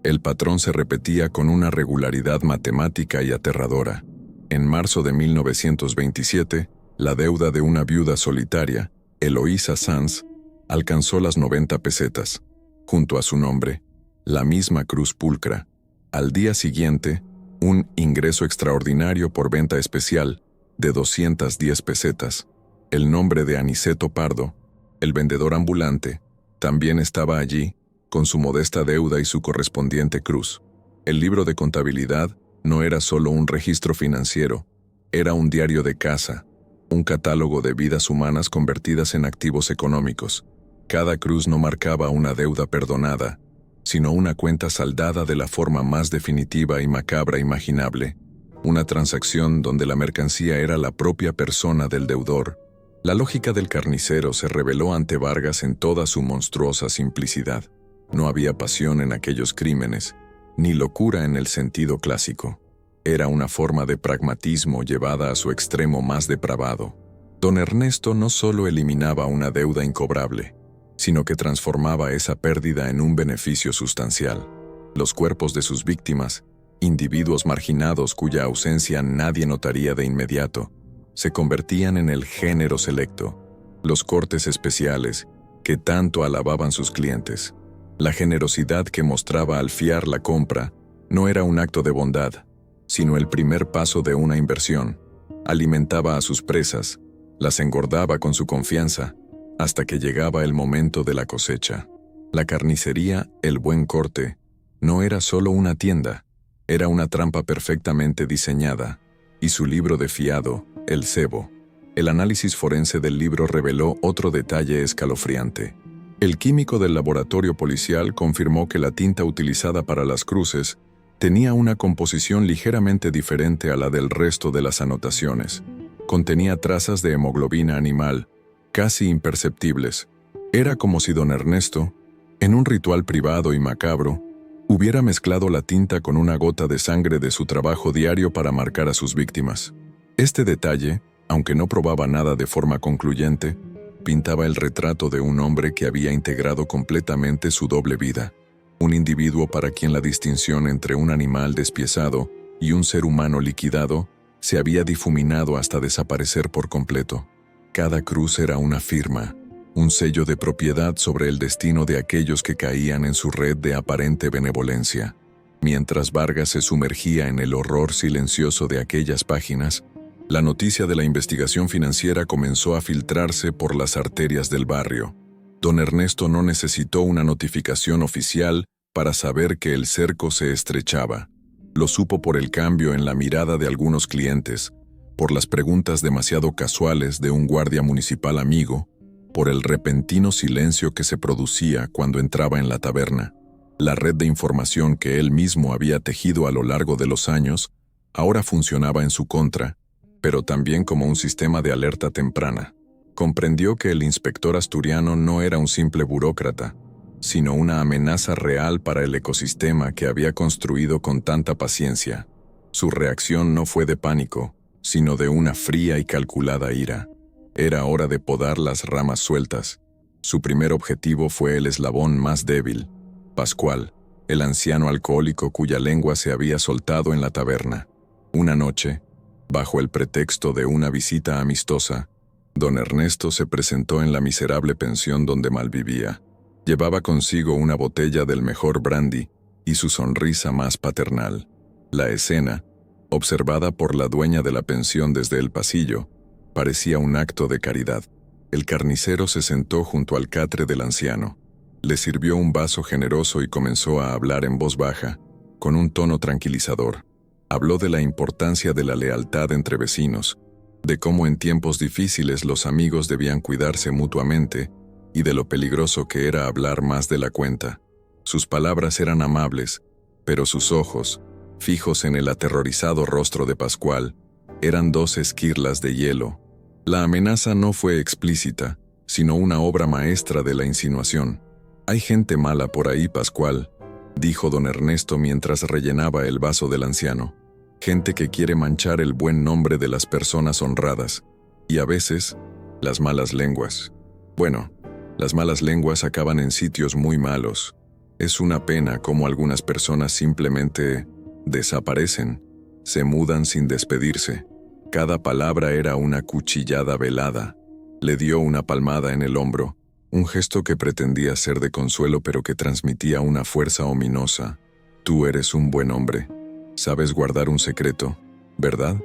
El patrón se repetía con una regularidad matemática y aterradora. En marzo de 1927, la deuda de una viuda solitaria, Eloísa Sanz, alcanzó las 90 pesetas. Junto a su nombre, la misma cruz pulcra. Al día siguiente, un ingreso extraordinario por venta especial de 210 pesetas. El nombre de Aniceto Pardo, el vendedor ambulante, también estaba allí, con su modesta deuda y su correspondiente cruz. El libro de contabilidad no era solo un registro financiero, era un diario de casa, un catálogo de vidas humanas convertidas en activos económicos. Cada cruz no marcaba una deuda perdonada, sino una cuenta saldada de la forma más definitiva y macabra imaginable, una transacción donde la mercancía era la propia persona del deudor. La lógica del carnicero se reveló ante Vargas en toda su monstruosa simplicidad. No había pasión en aquellos crímenes, ni locura en el sentido clásico. Era una forma de pragmatismo llevada a su extremo más depravado. Don Ernesto no solo eliminaba una deuda incobrable, sino que transformaba esa pérdida en un beneficio sustancial. Los cuerpos de sus víctimas, individuos marginados cuya ausencia nadie notaría de inmediato, se convertían en el género selecto, los cortes especiales que tanto alababan sus clientes. La generosidad que mostraba al fiar la compra no era un acto de bondad, sino el primer paso de una inversión. Alimentaba a sus presas, las engordaba con su confianza, hasta que llegaba el momento de la cosecha. La carnicería El Buen Corte no era solo una tienda, era una trampa perfectamente diseñada, y su libro de fiado, El Cebo. El análisis forense del libro reveló otro detalle escalofriante. El químico del laboratorio policial confirmó que la tinta utilizada para las cruces tenía una composición ligeramente diferente a la del resto de las anotaciones. Contenía trazas de hemoglobina animal, casi imperceptibles. Era como si don Ernesto, en un ritual privado y macabro, hubiera mezclado la tinta con una gota de sangre de su trabajo diario para marcar a sus víctimas. Este detalle, aunque no probaba nada de forma concluyente, pintaba el retrato de un hombre que había integrado completamente su doble vida, un individuo para quien la distinción entre un animal despiezado y un ser humano liquidado se había difuminado hasta desaparecer por completo. Cada cruz era una firma, un sello de propiedad sobre el destino de aquellos que caían en su red de aparente benevolencia. Mientras Vargas se sumergía en el horror silencioso de aquellas páginas, la noticia de la investigación financiera comenzó a filtrarse por las arterias del barrio. Don Ernesto no necesitó una notificación oficial para saber que el cerco se estrechaba. Lo supo por el cambio en la mirada de algunos clientes, por las preguntas demasiado casuales de un guardia municipal amigo, por el repentino silencio que se producía cuando entraba en la taberna. La red de información que él mismo había tejido a lo largo de los años ahora funcionaba en su contra, pero también como un sistema de alerta temprana. Comprendió que el inspector asturiano no era un simple burócrata, sino una amenaza real para el ecosistema que había construido con tanta paciencia. Su reacción no fue de pánico, sino de una fría y calculada ira. Era hora de podar las ramas sueltas, Su primer objetivo fue el eslabón más débil, Pascual, el anciano alcohólico cuya lengua se había soltado en la taberna. Una noche, bajo el pretexto de una visita amistosa, don Ernesto se presentó en la miserable pensión donde malvivía. Llevaba consigo una botella del mejor brandy y su sonrisa más paternal. La escena, observada por la dueña de la pensión desde el pasillo, parecía un acto de caridad. El carnicero se sentó junto al catre del anciano. Le sirvió un vaso generoso y comenzó a hablar en voz baja, con un tono tranquilizador. Habló de la importancia de la lealtad entre vecinos, de cómo en tiempos difíciles los amigos debían cuidarse mutuamente y de lo peligroso que era hablar más de la cuenta. Sus palabras eran amables, pero sus ojos, fijos en el aterrorizado rostro de Pascual, eran dos esquirlas de hielo. La amenaza no fue explícita, sino una obra maestra de la insinuación. «Hay gente mala por ahí, Pascual», dijo don Ernesto mientras rellenaba el vaso del anciano. «Gente que quiere manchar el buen nombre de las personas honradas. Y a veces, las malas lenguas. Bueno, las malas lenguas acaban en sitios muy malos. Es una pena cómo algunas personas simplemente desaparecen, se mudan sin despedirse». Cada palabra era una cuchillada velada. Le dio una palmada en el hombro, un gesto que pretendía ser de consuelo pero que transmitía una fuerza ominosa. «Tú eres un buen hombre. Sabes guardar un secreto, ¿verdad?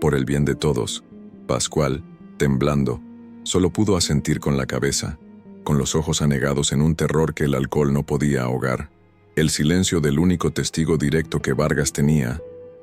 Por el bien de todos». Pascual, temblando, solo pudo asentir con la cabeza, con los ojos anegados en un terror que el alcohol no podía ahogar. El silencio del único testigo directo que Vargas tenía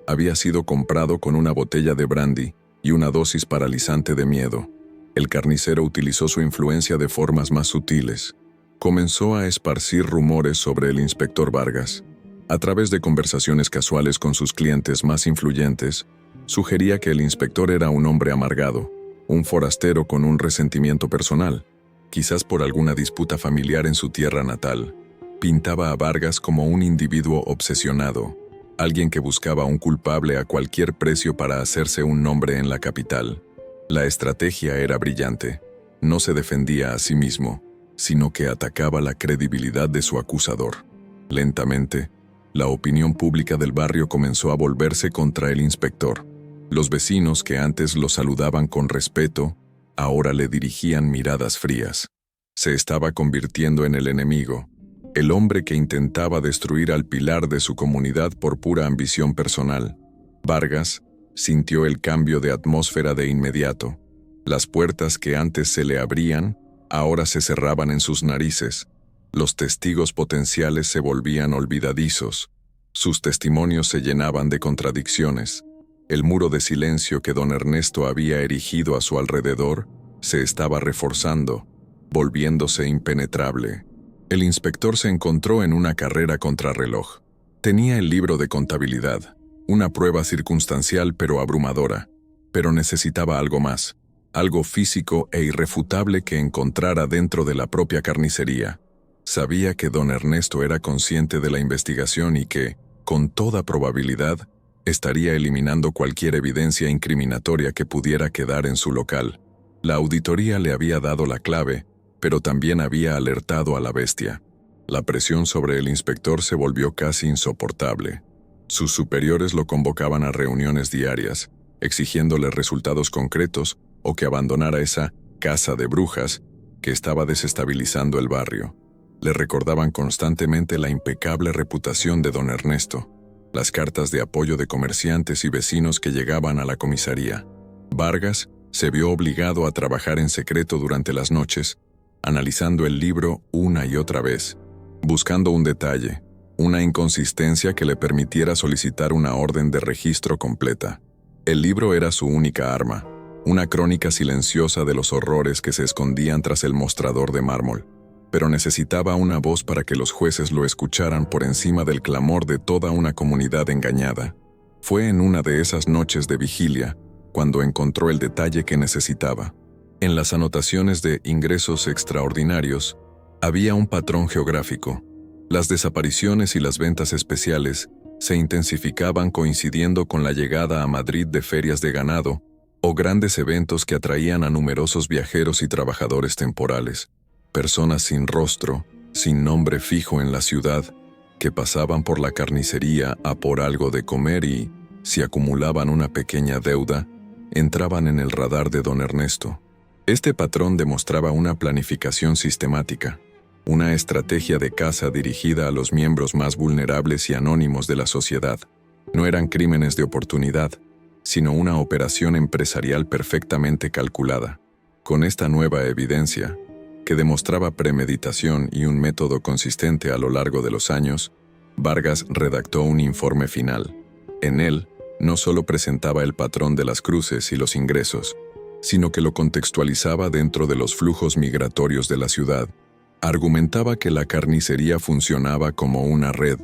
había sido comprado con una botella de brandy y una dosis paralizante de miedo. El carnicero utilizó su influencia de formas más sutiles. Comenzó a esparcir rumores sobre el inspector Vargas. A través de conversaciones casuales con sus clientes más influyentes, sugería que el inspector era un hombre amargado, un forastero con un resentimiento personal, quizás por alguna disputa familiar en su tierra natal. Pintaba a Vargas como un individuo obsesionado, alguien que buscaba un culpable a cualquier precio para hacerse un nombre en la capital. La estrategia era brillante. No se defendía a sí mismo, sino que atacaba la credibilidad de su acusador. Lentamente, la opinión pública del barrio comenzó a volverse contra el inspector. Los vecinos que antes lo saludaban con respeto, ahora le dirigían miradas frías. Se estaba convirtiendo en el enemigo, el hombre que intentaba destruir al pilar de su comunidad por pura ambición personal. Vargas sintió el cambio de atmósfera de inmediato. Las puertas que antes se le abrían, ahora se cerraban en sus narices. Los testigos potenciales se volvían olvidadizos. Sus testimonios se llenaban de contradicciones. El muro de silencio que don Ernesto había erigido a su alrededor se estaba reforzando, volviéndose impenetrable. El inspector se encontró en una carrera contrarreloj. Tenía el libro de contabilidad, una prueba circunstancial pero abrumadora, pero necesitaba algo más, algo físico e irrefutable que encontrara dentro de la propia carnicería. Sabía que don Ernesto era consciente de la investigación y que, con toda probabilidad, estaría eliminando cualquier evidencia incriminatoria que pudiera quedar en su local. La auditoría le había dado la clave, pero también había alertado a la bestia. La presión sobre el inspector se volvió casi insoportable. Sus superiores lo convocaban a reuniones diarias, exigiéndole resultados concretos o que abandonara esa casa de brujas que estaba desestabilizando el barrio. Le recordaban constantemente la impecable reputación de don Ernesto, las cartas de apoyo de comerciantes y vecinos que llegaban a la comisaría. Vargas se vio obligado a trabajar en secreto durante las noches, analizando el libro una y otra vez, buscando un detalle, una inconsistencia que le permitiera solicitar una orden de registro completa. El libro era su única arma, una crónica silenciosa de los horrores que se escondían tras el mostrador de mármol, pero necesitaba una voz para que los jueces lo escucharan por encima del clamor de toda una comunidad engañada. Fue en una de esas noches de vigilia cuando encontró el detalle que necesitaba. En las anotaciones de ingresos extraordinarios, había un patrón geográfico. Las desapariciones y las ventas especiales se intensificaban coincidiendo con la llegada a Madrid de ferias de ganado o grandes eventos que atraían a numerosos viajeros y trabajadores temporales. personas sin rostro, sin nombre fijo en la ciudad, que pasaban por la carnicería a por algo de comer y, si acumulaban una pequeña deuda, entraban en el radar de don Ernesto. Este patrón demostraba una planificación sistemática, una estrategia de caza dirigida a los miembros más vulnerables y anónimos de la sociedad. No eran crímenes de oportunidad, sino una operación empresarial perfectamente calculada. Con esta nueva evidencia, que demostraba premeditación y un método consistente a lo largo de los años, Vargas redactó un informe final. En él, no solo presentaba el patrón de las cruces y los ingresos, sino que lo contextualizaba dentro de los flujos migratorios de la ciudad. Argumentaba que la carnicería funcionaba como una red,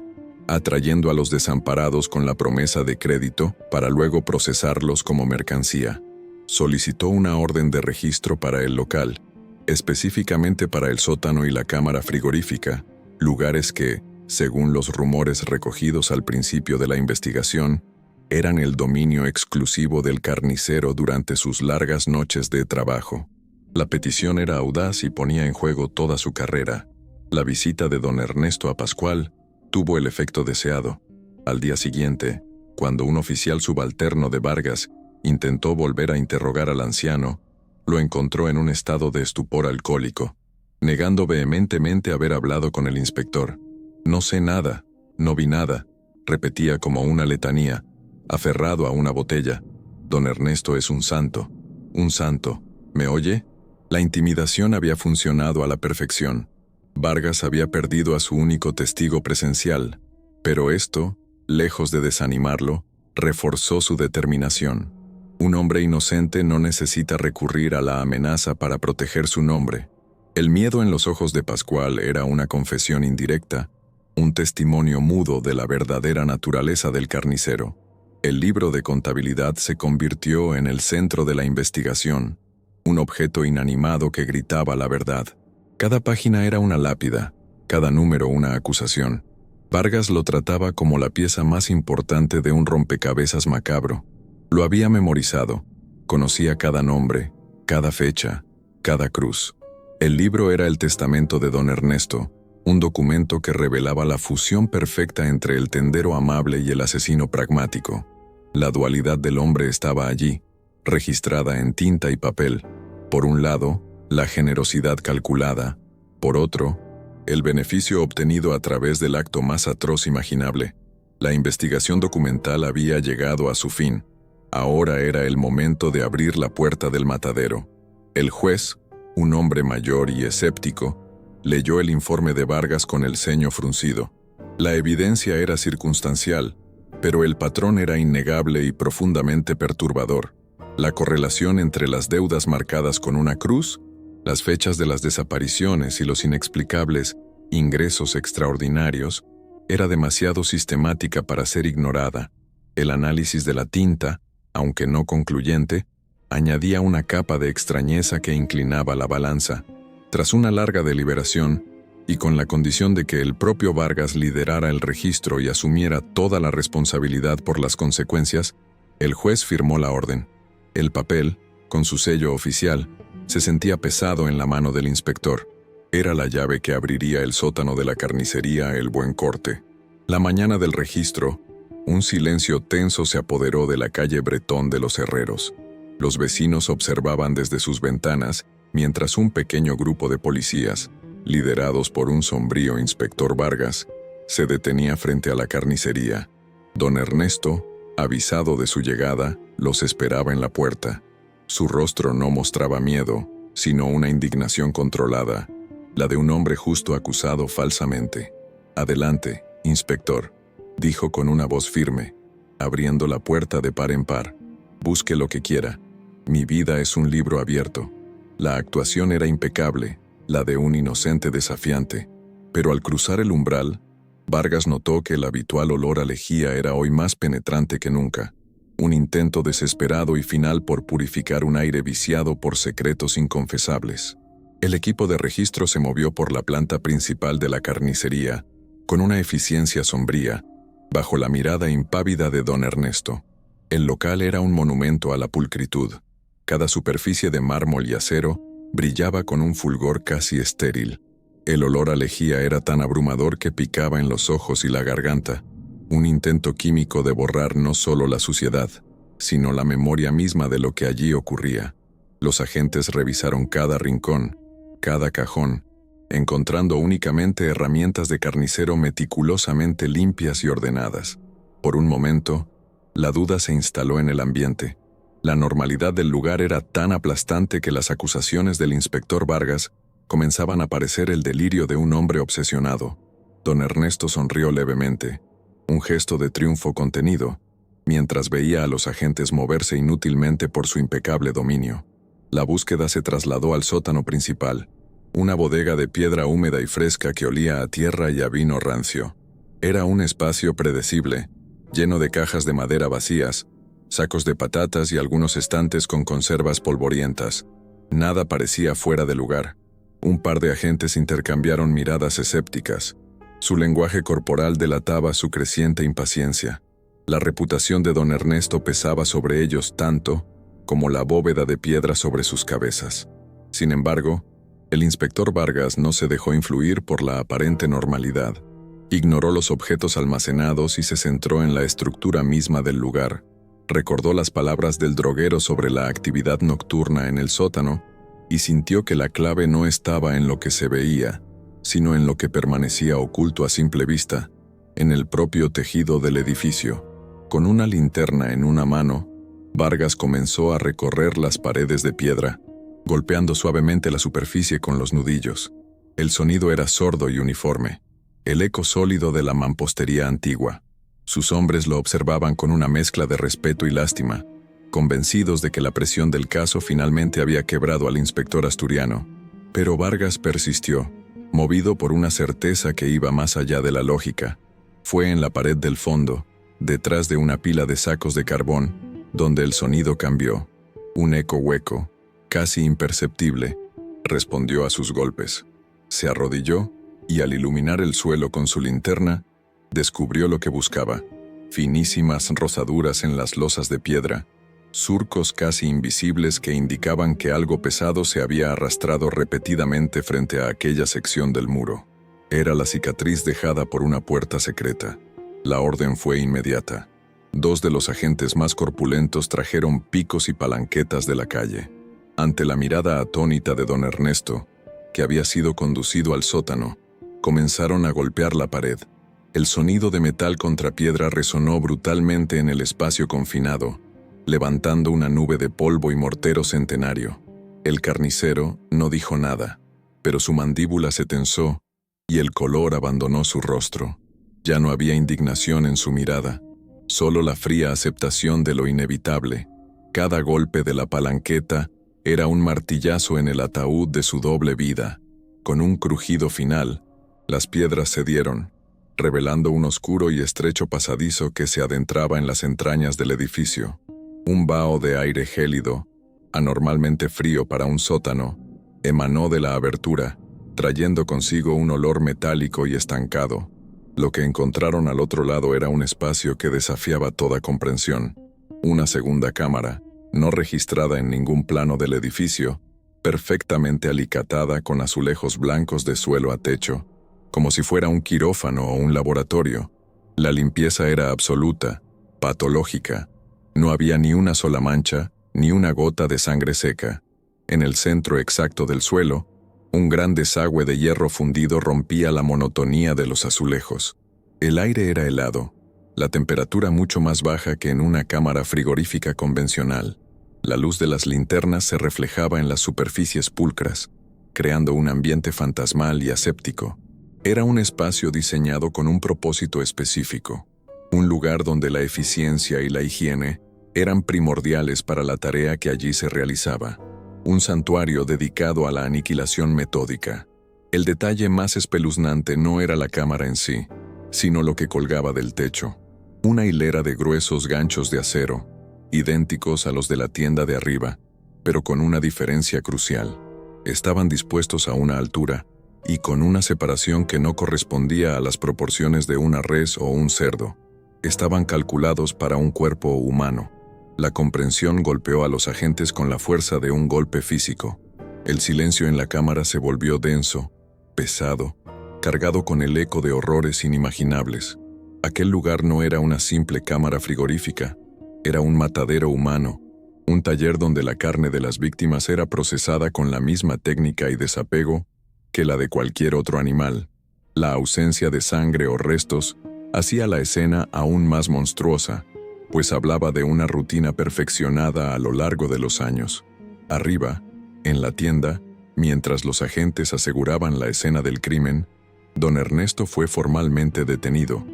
atrayendo a los desamparados con la promesa de crédito para luego procesarlos como mercancía. Solicitó una orden de registro para el local, específicamente para el sótano y la cámara frigorífica, lugares que, según los rumores recogidos al principio de la investigación, eran el dominio exclusivo del carnicero durante sus largas noches de trabajo. La petición era audaz y ponía en juego toda su carrera. La visita de don Ernesto a Pascual tuvo el efecto deseado. Al día siguiente, cuando un oficial subalterno de Vargas intentó volver a interrogar al anciano, lo encontró en un estado de estupor alcohólico, negando vehementemente haber hablado con el inspector. «No sé nada, no vi nada», repetía como una letanía, aferrado a una botella. «Don Ernesto es un santo, ¿me oye?». La intimidación había funcionado a la perfección. Vargas había perdido a su único testigo presencial, pero esto, lejos de desanimarlo, reforzó su determinación. Un hombre inocente no necesita recurrir a la amenaza para proteger su nombre. El miedo en los ojos de Pascual era una confesión indirecta, un testimonio mudo de la verdadera naturaleza del carnicero. El libro de contabilidad se convirtió en el centro de la investigación, un objeto inanimado que gritaba la verdad. Cada página era una lápida, cada número una acusación. Vargas lo trataba como la pieza más importante de un rompecabezas macabro. Lo había memorizado, conocía cada nombre, cada fecha, cada cruz. El libro era el testamento de don Ernesto, un documento que revelaba la fusión perfecta entre el tendero amable y el asesino pragmático. La dualidad del hombre estaba allí, registrada en tinta y papel. Por un lado, la generosidad calculada, por otro, el beneficio obtenido a través del acto más atroz imaginable. La investigación documental había llegado a su fin. Ahora era el momento de abrir la puerta del matadero. El juez, un hombre mayor y escéptico, leyó el informe de Vargas con el ceño fruncido. La evidencia era circunstancial, pero el patrón era innegable y profundamente perturbador. La correlación entre las deudas marcadas con una cruz, las fechas de las desapariciones y los inexplicables ingresos extraordinarios era demasiado sistemática para ser ignorada. El análisis de la tinta, aunque no concluyente, añadía una capa de extrañeza que inclinaba la balanza. Tras una larga deliberación, y con la condición de que el propio Vargas liderara el registro y asumiera toda la responsabilidad por las consecuencias, el juez firmó la orden. El papel, con su sello oficial, se sentía pesado en la mano del inspector. Era la llave que abriría el sótano de la carnicería El Buen Corte. La mañana del registro, un silencio tenso se apoderó de la calle Bretón de los Herreros. Los vecinos observaban desde sus ventanas mientras un pequeño grupo de policías, liderados por un sombrío inspector Vargas, se detenía frente a la carnicería. Don Ernesto, avisado de su llegada, los esperaba en la puerta. Su rostro no mostraba miedo, sino una indignación controlada, la de un hombre justo acusado falsamente. «Adelante, inspector», dijo con una voz firme, abriendo la puerta de par en par. «Busque lo que quiera. Mi vida es un libro abierto». La actuación era impecable, la de un inocente desafiante, pero al cruzar el umbral, Vargas notó que el habitual olor a lejía era hoy más penetrante que nunca, un intento desesperado y final por purificar un aire viciado por secretos inconfesables. El equipo de registro se movió por la planta principal de la carnicería, con una eficiencia sombría, bajo la mirada impávida de don Ernesto. El local era un monumento a la pulcritud. Cada superficie de mármol y acero Brillaba con un fulgor casi estéril. El olor a lejía era tan abrumador que picaba en los ojos y la garganta, un intento químico de borrar no solo la suciedad, sino la memoria misma de lo que allí ocurría. Los agentes revisaron cada rincón, cada cajón, encontrando únicamente herramientas de carnicero meticulosamente limpias y ordenadas. Por un momento, la duda se instaló en el ambiente. La normalidad del lugar era tan aplastante que las acusaciones del inspector Vargas comenzaban a parecer el delirio de un hombre obsesionado. Don Ernesto sonrió levemente, un gesto de triunfo contenido, mientras veía a los agentes moverse inútilmente por su impecable dominio. La búsqueda se trasladó al sótano principal, una bodega de piedra húmeda y fresca que olía a tierra y a vino rancio. Era un espacio predecible, lleno de cajas de madera vacías, sacos de patatas y algunos estantes con conservas polvorientas. Nada parecía fuera de lugar. Un par de agentes intercambiaron miradas escépticas. Su lenguaje corporal delataba su creciente impaciencia. La reputación de don Ernesto pesaba sobre ellos tanto como la bóveda de piedra sobre sus cabezas. Sin embargo, el inspector Vargas no se dejó influir por la aparente normalidad. Ignoró los objetos almacenados y se centró en la estructura misma del lugar. Recordó las palabras del droguero sobre la actividad nocturna en el sótano y sintió que la clave no estaba en lo que se veía, sino en lo que permanecía oculto a simple vista, en el propio tejido del edificio. Con una linterna en una mano, Vargas comenzó a recorrer las paredes de piedra, golpeando suavemente la superficie con los nudillos. El sonido era sordo y uniforme, el eco sólido de la mampostería antigua. Sus hombres lo observaban con una mezcla de respeto y lástima, convencidos de que la presión del caso finalmente había quebrado al inspector asturiano. Pero Vargas persistió, movido por una certeza que iba más allá de la lógica. Fue en la pared del fondo, detrás de una pila de sacos de carbón, donde el sonido cambió. Un eco hueco, casi imperceptible, respondió a sus golpes. Se arrodilló y al iluminar el suelo con su linterna, descubrió lo que buscaba: finísimas rozaduras en las losas de piedra, surcos casi invisibles que indicaban que algo pesado se había arrastrado repetidamente frente a aquella sección del muro. Era la cicatriz dejada por una puerta secreta. La orden fue inmediata. 2 de los agentes más corpulentos trajeron picos y palanquetas de la calle. Ante la mirada atónita de don Ernesto, que había sido conducido al sótano, comenzaron a golpear la pared. El sonido de metal contra piedra resonó brutalmente en el espacio confinado, levantando una nube de polvo y mortero centenario. El carnicero no dijo nada, pero su mandíbula se tensó y el color abandonó su rostro. Ya no había indignación en su mirada, solo la fría aceptación de lo inevitable. Cada golpe de la palanqueta era un martillazo en el ataúd de su doble vida. Con un crujido final, las piedras cedieron, revelando un oscuro y estrecho pasadizo que se adentraba en las entrañas del edificio. Un vaho de aire gélido, anormalmente frío para un sótano, emanó de la abertura, trayendo consigo un olor metálico y estancado. Lo que encontraron al otro lado era un espacio que desafiaba toda comprensión. Una segunda cámara, no registrada en ningún plano del edificio, perfectamente alicatada con azulejos blancos de suelo a techo, como si fuera un quirófano o un laboratorio. La limpieza era absoluta, patológica. No había ni una sola mancha, ni una gota de sangre seca. En el centro exacto del suelo, un gran desagüe de hierro fundido rompía la monotonía de los azulejos. El aire era helado, la temperatura mucho más baja que en una cámara frigorífica convencional. La luz de las linternas se reflejaba en las superficies pulcras, creando un ambiente fantasmal y aséptico. Era un espacio diseñado con un propósito específico, un lugar donde la eficiencia y la higiene eran primordiales para la tarea que allí se realizaba. Un santuario dedicado a la aniquilación metódica. El detalle más espeluznante no era la cámara en sí, sino lo que colgaba del techo. Una hilera de gruesos ganchos de acero, idénticos a los de la tienda de arriba, pero con una diferencia crucial. Estaban dispuestos a una altura, y con una separación que no correspondía a las proporciones de una res o un cerdo. Estaban calculados para un cuerpo humano. La comprensión golpeó a los agentes con la fuerza de un golpe físico. El silencio en la cámara se volvió denso, pesado, cargado con el eco de horrores inimaginables. Aquel lugar no era una simple cámara frigorífica, era un matadero humano, un taller donde la carne de las víctimas era procesada con la misma técnica y desapego que la de cualquier otro animal. La ausencia de sangre o restos hacía la escena aún más monstruosa, pues hablaba de una rutina perfeccionada a lo largo de los años. Arriba, en la tienda, mientras los agentes aseguraban la escena del crimen, don Ernesto fue formalmente detenido.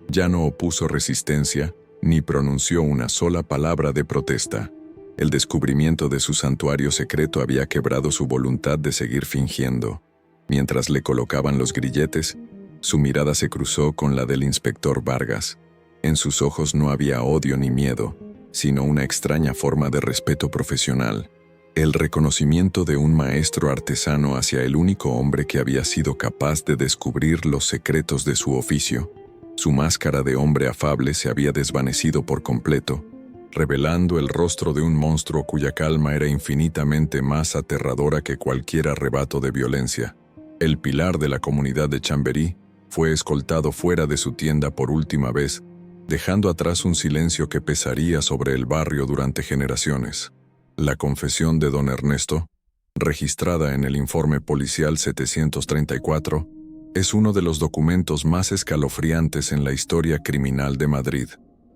Ya no opuso resistencia, ni pronunció una sola palabra de protesta. El descubrimiento de su santuario secreto había quebrado su voluntad de seguir fingiendo. Mientras le colocaban los grilletes, su mirada se cruzó con la del inspector Vargas. En sus ojos no había odio ni miedo, sino una extraña forma de respeto profesional. El reconocimiento de un maestro artesano hacia el único hombre que había sido capaz de descubrir los secretos de su oficio. Su máscara de hombre afable se había desvanecido por completo, revelando el rostro de un monstruo cuya calma era infinitamente más aterradora que cualquier arrebato de violencia. El pilar de la comunidad de Chamberí fue escoltado fuera de su tienda por última vez, dejando atrás un silencio que pesaría sobre el barrio durante generaciones. La confesión de don Ernesto, registrada en el informe policial 734, es uno de los documentos más escalofriantes en la historia criminal de Madrid.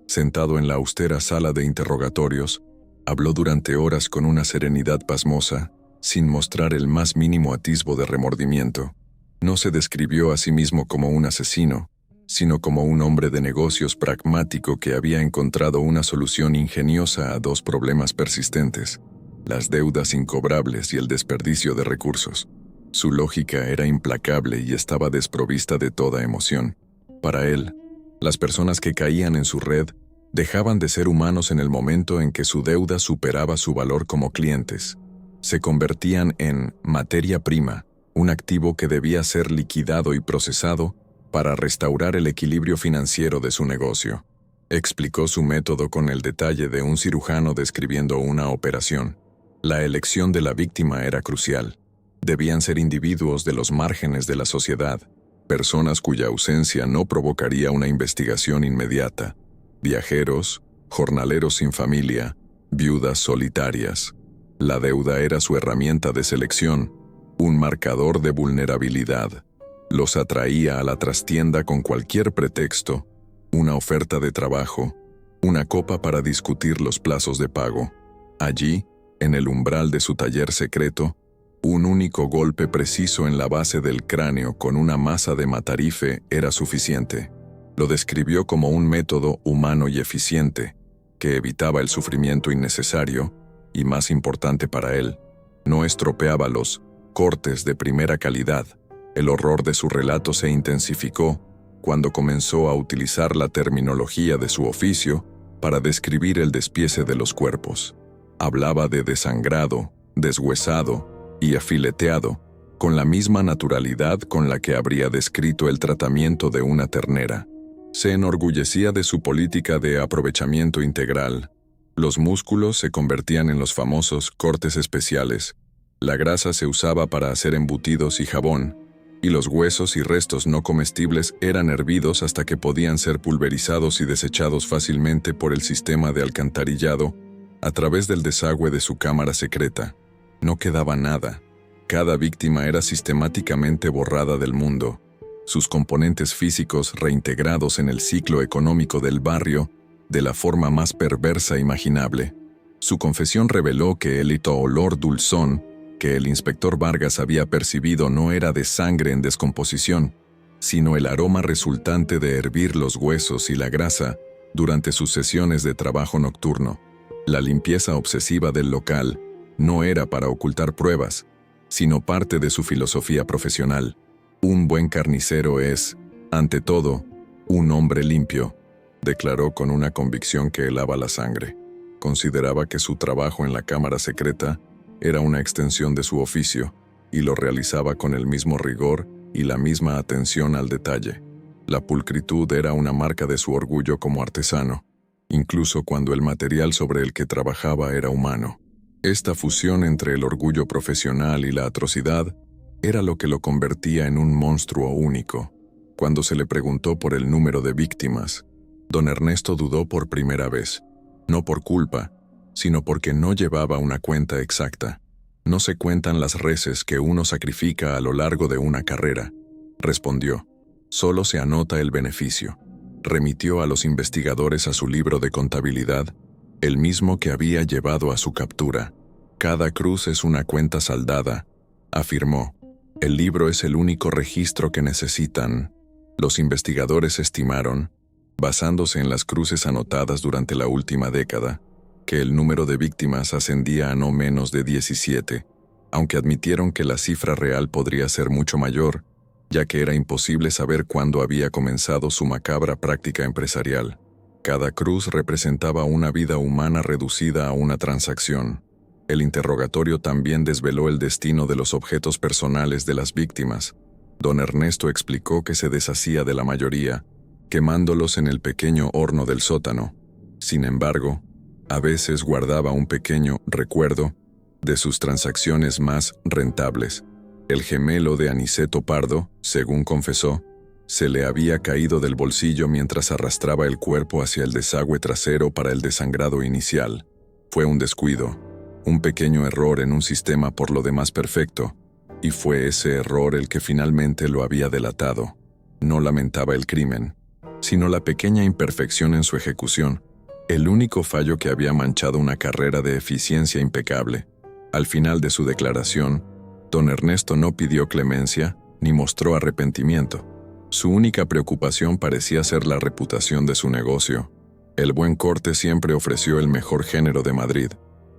Sentado en la austera sala de interrogatorios, habló durante horas con una serenidad pasmosa, sin mostrar el más mínimo atisbo de remordimiento. No se describió a sí mismo como un asesino, sino como un hombre de negocios pragmático que había encontrado una solución ingeniosa a dos problemas persistentes: las deudas incobrables y el desperdicio de recursos. Su lógica era implacable y estaba desprovista de toda emoción. Para él, las personas que caían en su red dejaban de ser humanos en el momento en que su deuda superaba su valor como clientes. Se convertían en materia prima, un activo que debía ser liquidado y procesado para restaurar el equilibrio financiero de su negocio. Explicó su método con el detalle de un cirujano describiendo una operación. La elección de la víctima era crucial. Debían ser individuos de los márgenes de la sociedad, personas cuya ausencia no provocaría una investigación inmediata, viajeros, jornaleros sin familia, viudas solitarias. La deuda era su herramienta de selección, un marcador de vulnerabilidad. Los atraía a la trastienda con cualquier pretexto: una oferta de trabajo, una copa para discutir los plazos de pago. Allí, en el umbral de su taller secreto, un único golpe preciso en la base del cráneo con una masa de matarife era suficiente. Lo describió como un método humano y eficiente, que evitaba el sufrimiento innecesario y, más importante para él, no estropeaba los cortes de primera calidad. El horror de su relato se intensificó cuando comenzó a utilizar la terminología de su oficio para describir el despiece de los cuerpos. Hablaba de desangrado, deshuesado y afileteado, con la misma naturalidad con la que habría descrito el tratamiento de una ternera. Se enorgullecía de su política de aprovechamiento integral. Los músculos se convertían en los famosos cortes especiales, la grasa se usaba para hacer embutidos y jabón, y los huesos y restos no comestibles eran hervidos hasta que podían ser pulverizados y desechados fácilmente por el sistema de alcantarillado a través del desagüe de su cámara secreta. No quedaba nada. Cada víctima era sistemáticamente borrada del mundo, sus componentes físicos reintegrados en el ciclo económico del barrio de la forma más perversa imaginable. Su confesión reveló que el olor dulzón que el inspector Vargas había percibido no era de sangre en descomposición, sino el aroma resultante de hervir los huesos y la grasa durante sus sesiones de trabajo nocturno. La limpieza obsesiva del local no era para ocultar pruebas, sino parte de su filosofía profesional. Un buen carnicero es, ante todo, un hombre limpio, declaró con una convicción que helaba la sangre. Consideraba que su trabajo en la cámara secreta era una extensión de su oficio, y lo realizaba con el mismo rigor y la misma atención al detalle. La pulcritud era una marca de su orgullo como artesano, incluso cuando el material sobre el que trabajaba era humano. Esta fusión entre el orgullo profesional y la atrocidad era lo que lo convertía en un monstruo único. Cuando se le preguntó por el número de víctimas, don Ernesto dudó por primera vez, no por culpa, sino porque no llevaba una cuenta exacta. No se cuentan las reses que uno sacrifica a lo largo de una carrera, respondió. Solo se anota el beneficio. Remitió a los investigadores a su libro de contabilidad, el mismo que había llevado a su captura. Cada cruz es una cuenta saldada, afirmó. El libro es el único registro que necesitan. Los investigadores estimaron, basándose en las cruces anotadas durante la última década, que el número de víctimas ascendía a no menos de 17, aunque admitieron que la cifra real podría ser mucho mayor, ya que era imposible saber cuándo había comenzado su macabra práctica empresarial. Cada cruz representaba una vida humana reducida a una transacción. El interrogatorio también desveló el destino de los objetos personales de las víctimas. Don Ernesto explicó que se deshacía de la mayoría, quemándolos en el pequeño horno del sótano. Sin embargo, a veces guardaba un pequeño recuerdo de sus transacciones más rentables. El gemelo de Aniceto Pardo, según confesó, se le había caído del bolsillo mientras arrastraba el cuerpo hacia el desagüe trasero para el desangrado inicial. Fue un descuido, un pequeño error en un sistema por lo demás perfecto, y fue ese error el que finalmente lo había delatado. No lamentaba el crimen, sino la pequeña imperfección en su ejecución, el único fallo que había manchado una carrera de eficiencia impecable. Al final de su declaración, don Ernesto no pidió clemencia ni mostró arrepentimiento. Su única preocupación parecía ser la reputación de su negocio. El Buen Corte siempre ofreció el mejor género de Madrid.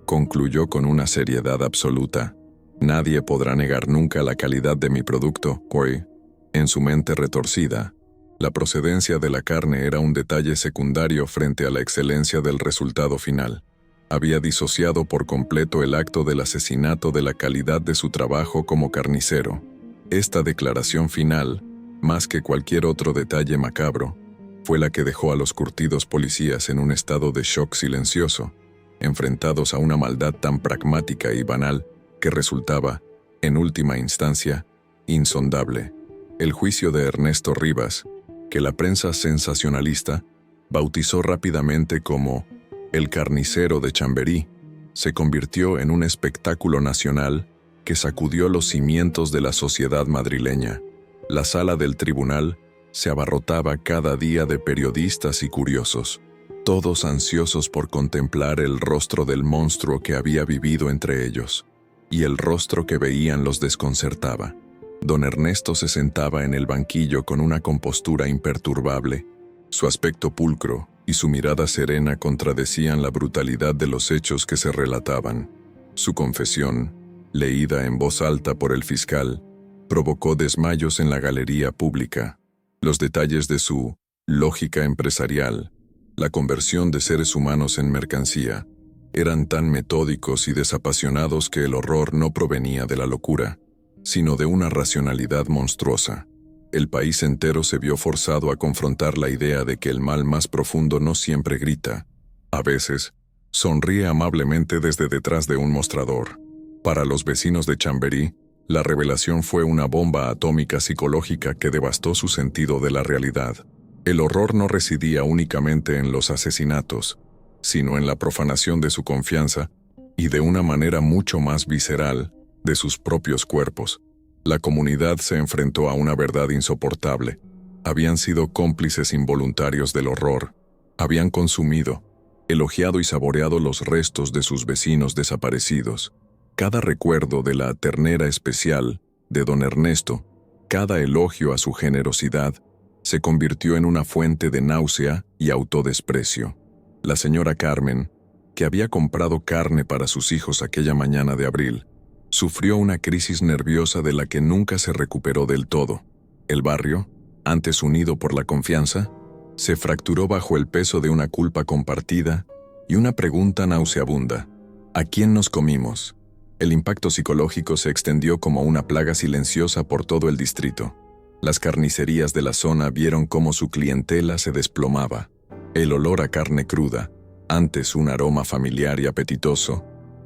Concluyó con una seriedad absoluta. Nadie podrá negar nunca la calidad de mi producto, hoy. En su mente retorcida, la procedencia de la carne era un detalle secundario frente a la excelencia del resultado final. Había disociado por completo el acto del asesinato de la calidad de su trabajo como carnicero. Esta declaración final, más que cualquier otro detalle macabro, fue la que dejó a los curtidos policías en un estado de shock silencioso, enfrentados a una maldad tan pragmática y banal que resultaba, en última instancia, insondable. El juicio de Ernesto Rivas, que la prensa sensacionalista bautizó rápidamente como el carnicero de Chamberí, se convirtió en un espectáculo nacional que sacudió los cimientos de la sociedad madrileña. La sala del tribunal se abarrotaba cada día de periodistas y curiosos, todos ansiosos por contemplar el rostro del monstruo que había vivido entre ellos, y el rostro que veían los desconcertaba. Don Ernesto se sentaba en el banquillo con una compostura imperturbable. Su aspecto pulcro y su mirada serena contradecían la brutalidad de los hechos que se relataban. Su confesión, leída en voz alta por el fiscal, provocó desmayos en la galería pública. Los detalles de su lógica empresarial, la conversión de seres humanos en mercancía, eran tan metódicos y desapasionados que el horror no provenía de la locura, sino de una racionalidad monstruosa. El país entero se vio forzado a confrontar la idea de que el mal más profundo no siempre grita. A veces, sonríe amablemente desde detrás de un mostrador. Para los vecinos de Chamberí, la revelación fue una bomba atómica psicológica que devastó su sentido de la realidad. El horror no residía únicamente en los asesinatos, sino en la profanación de su confianza y, de una manera mucho más visceral, de sus propios cuerpos. La comunidad se enfrentó a una verdad insoportable. Habían sido cómplices involuntarios del horror. Habían consumido, elogiado y saboreado los restos de sus vecinos desaparecidos. Cada recuerdo de la ternera especial de don Ernesto, cada elogio a su generosidad, se convirtió en una fuente de náusea y autodesprecio. La señora Carmen, que había comprado carne para sus hijos aquella mañana de abril, sufrió una crisis nerviosa de la que nunca se recuperó del todo. El barrio, antes unido por la confianza, se fracturó bajo el peso de una culpa compartida y una pregunta nauseabunda: ¿a quién nos comimos? El impacto psicológico se extendió como una plaga silenciosa por todo el distrito. Las carnicerías de la zona vieron cómo su clientela se desplomaba. El olor a carne cruda, antes un aroma familiar y apetitoso,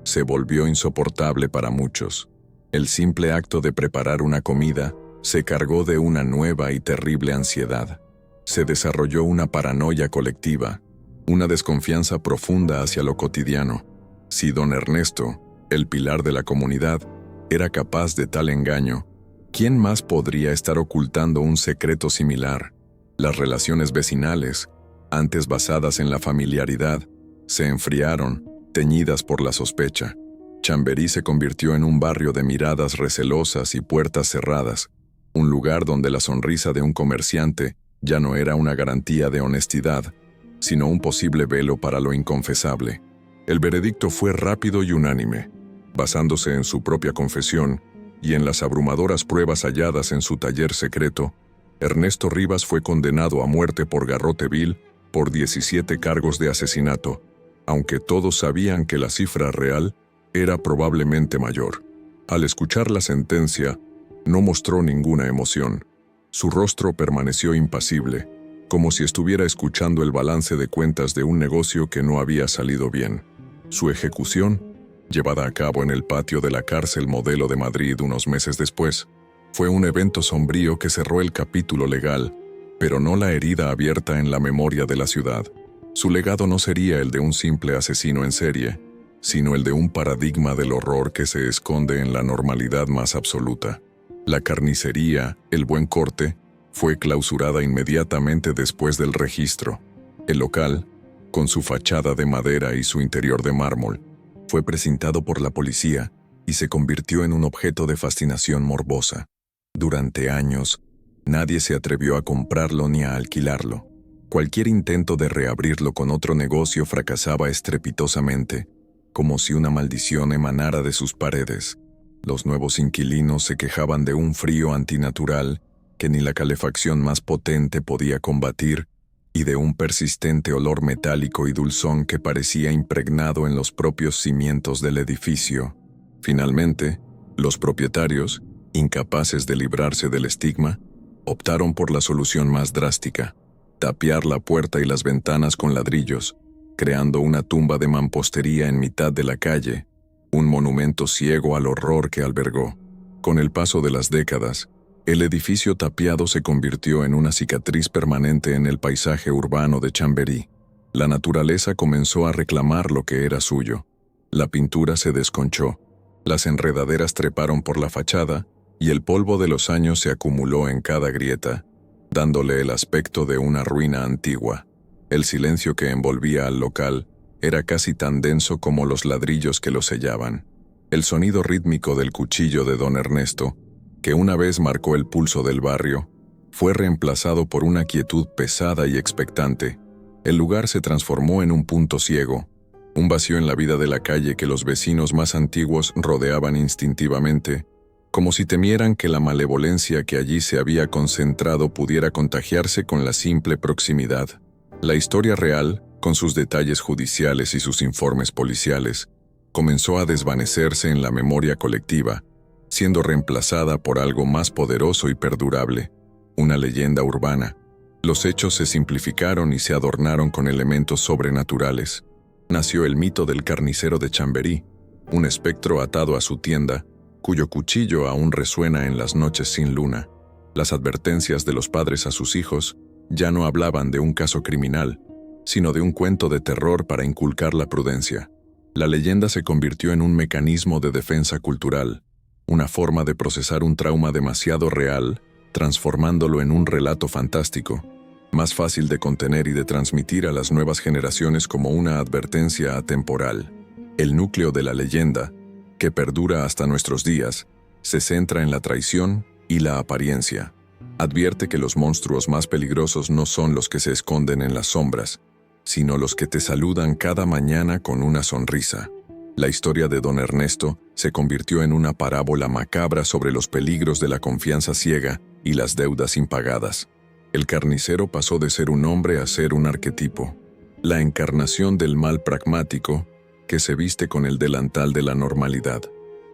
se volvió insoportable para muchos. El simple acto de preparar una comida se cargó de una nueva y terrible ansiedad. Se desarrolló una paranoia colectiva, una desconfianza profunda hacia lo cotidiano. Si don Ernesto, el pilar de la comunidad, era capaz de tal engaño, ¿quién más podría estar ocultando un secreto similar? Las relaciones vecinales, antes basadas en la familiaridad, se enfriaron, teñidas por la sospecha. Chamberí se convirtió en un barrio de miradas recelosas y puertas cerradas, un lugar donde la sonrisa de un comerciante ya no era una garantía de honestidad, sino un posible velo para lo inconfesable. El veredicto fue rápido y unánime. Basándose en su propia confesión y en las abrumadoras pruebas halladas en su taller secreto, Ernesto Rivas fue condenado a muerte por garrote vil por 17 cargos de asesinato, aunque todos sabían que la cifra real era probablemente mayor. Al escuchar la sentencia, no mostró ninguna emoción. Su rostro permaneció impasible, como si estuviera escuchando el balance de cuentas de un negocio que no había salido bien. Su ejecución, llevada a cabo en el patio de la cárcel Modelo de Madrid unos meses después, fue un evento sombrío que cerró el capítulo legal, pero no la herida abierta en la memoria de la ciudad. Su legado no sería el de un simple asesino en serie, sino el de un paradigma del horror que se esconde en la normalidad más absoluta. La carnicería, El Buen Corte, fue clausurada inmediatamente después del registro. El local, con su fachada de madera y su interior de mármol, fue precintado por la policía y se convirtió en un objeto de fascinación morbosa. Durante años, nadie se atrevió a comprarlo ni a alquilarlo. Cualquier intento de reabrirlo con otro negocio fracasaba estrepitosamente, como si una maldición emanara de sus paredes. Los nuevos inquilinos se quejaban de un frío antinatural que ni la calefacción más potente podía combatir y de un persistente olor metálico y dulzón que parecía impregnado en los propios cimientos del edificio. Finalmente, los propietarios, incapaces de librarse del estigma, optaron por la solución más drástica: tapiar la puerta y las ventanas con ladrillos, creando una tumba de mampostería en mitad de la calle, un monumento ciego al horror que albergó. Con el paso de las décadas, el edificio tapiado se convirtió en una cicatriz permanente en el paisaje urbano de Chamberí. La naturaleza comenzó a reclamar lo que era suyo. La pintura se desconchó, las enredaderas treparon por la fachada y el polvo de los años se acumuló en cada grieta, dándole el aspecto de una ruina antigua. El silencio que envolvía al local era casi tan denso como los ladrillos que lo sellaban. El sonido rítmico del cuchillo de don Ernesto, que una vez marcó el pulso del barrio, fue reemplazado por una quietud pesada y expectante. El lugar se transformó en un punto ciego, un vacío en la vida de la calle que los vecinos más antiguos rodeaban instintivamente, como si temieran que la malevolencia que allí se había concentrado pudiera contagiarse con la simple proximidad. La historia real, con sus detalles judiciales y sus informes policiales, comenzó a desvanecerse en la memoria colectiva, siendo reemplazada por algo más poderoso y perdurable, una leyenda urbana. Los hechos se simplificaron y se adornaron con elementos sobrenaturales. Nació el mito del carnicero de Chamberí, un espectro atado a su tienda, cuyo cuchillo aún resuena en las noches sin luna. Las advertencias de los padres a sus hijos ya no hablaban de un caso criminal, sino de un cuento de terror para inculcar la prudencia. La leyenda se convirtió en un mecanismo de defensa cultural, una forma de procesar un trauma demasiado real, transformándolo en un relato fantástico, más fácil de contener y de transmitir a las nuevas generaciones como una advertencia atemporal. El núcleo de la leyenda, que perdura hasta nuestros días, se centra en la traición y la apariencia. Advierte que los monstruos más peligrosos no son los que se esconden en las sombras, sino los que te saludan cada mañana con una sonrisa. La historia de don Ernesto se convirtió en una parábola macabra sobre los peligros de la confianza ciega y las deudas impagadas. El carnicero pasó de ser un hombre a ser un arquetipo, la encarnación del mal pragmático que se viste con el delantal de la normalidad.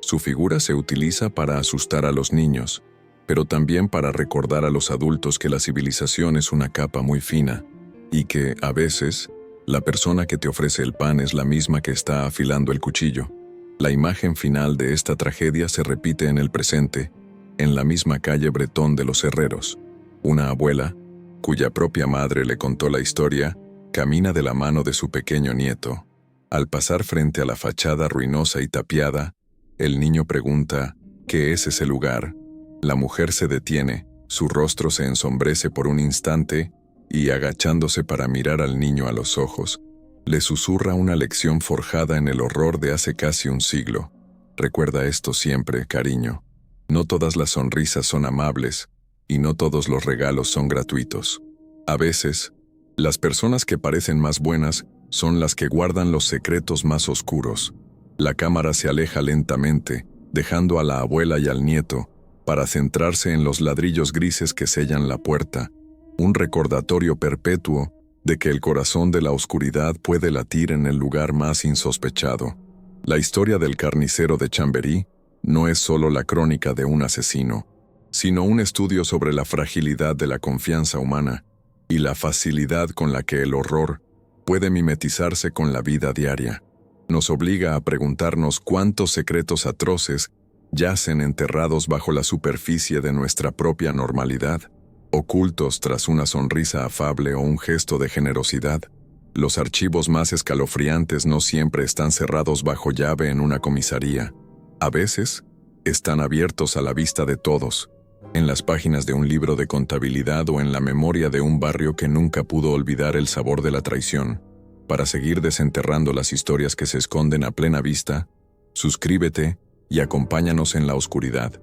Su figura se utiliza para asustar a los niños, pero también para recordar a los adultos que la civilización es una capa muy fina y que, a veces, la persona que te ofrece el pan es la misma que está afilando el cuchillo. La imagen final de esta tragedia se repite en el presente, en la misma calle Bretón de los Herreros. Una abuela, cuya propia madre le contó la historia, camina de la mano de su pequeño nieto. Al pasar frente a la fachada ruinosa y tapiada, el niño pregunta, ¿qué es ese lugar? La mujer se detiene, su rostro se ensombrece por un instante y, agachándose para mirar al niño a los ojos, le susurra una lección forjada en el horror de hace casi un siglo. Recuerda esto siempre, cariño. No todas las sonrisas son amables y no todos los regalos son gratuitos. A veces, las personas que parecen más buenas son las que guardan los secretos más oscuros. La cámara se aleja lentamente, dejando a la abuela y al nieto, para centrarse en los ladrillos grises que sellan la puerta, un recordatorio perpetuo de que el corazón de la oscuridad puede latir en el lugar más insospechado. La historia del carnicero de Chamberí no es solo la crónica de un asesino, sino un estudio sobre la fragilidad de la confianza humana y la facilidad con la que el horror puede mimetizarse con la vida diaria. Nos obliga a preguntarnos cuántos secretos atroces yacen enterrados bajo la superficie de nuestra propia normalidad, ocultos tras una sonrisa afable o un gesto de generosidad. Los archivos más escalofriantes no siempre están cerrados bajo llave en una comisaría. A veces, están abiertos a la vista de todos, en las páginas de un libro de contabilidad o en la memoria de un barrio que nunca pudo olvidar el sabor de la traición. Para seguir desenterrando las historias que se esconden a plena vista, suscríbete y acompáñanos en la oscuridad.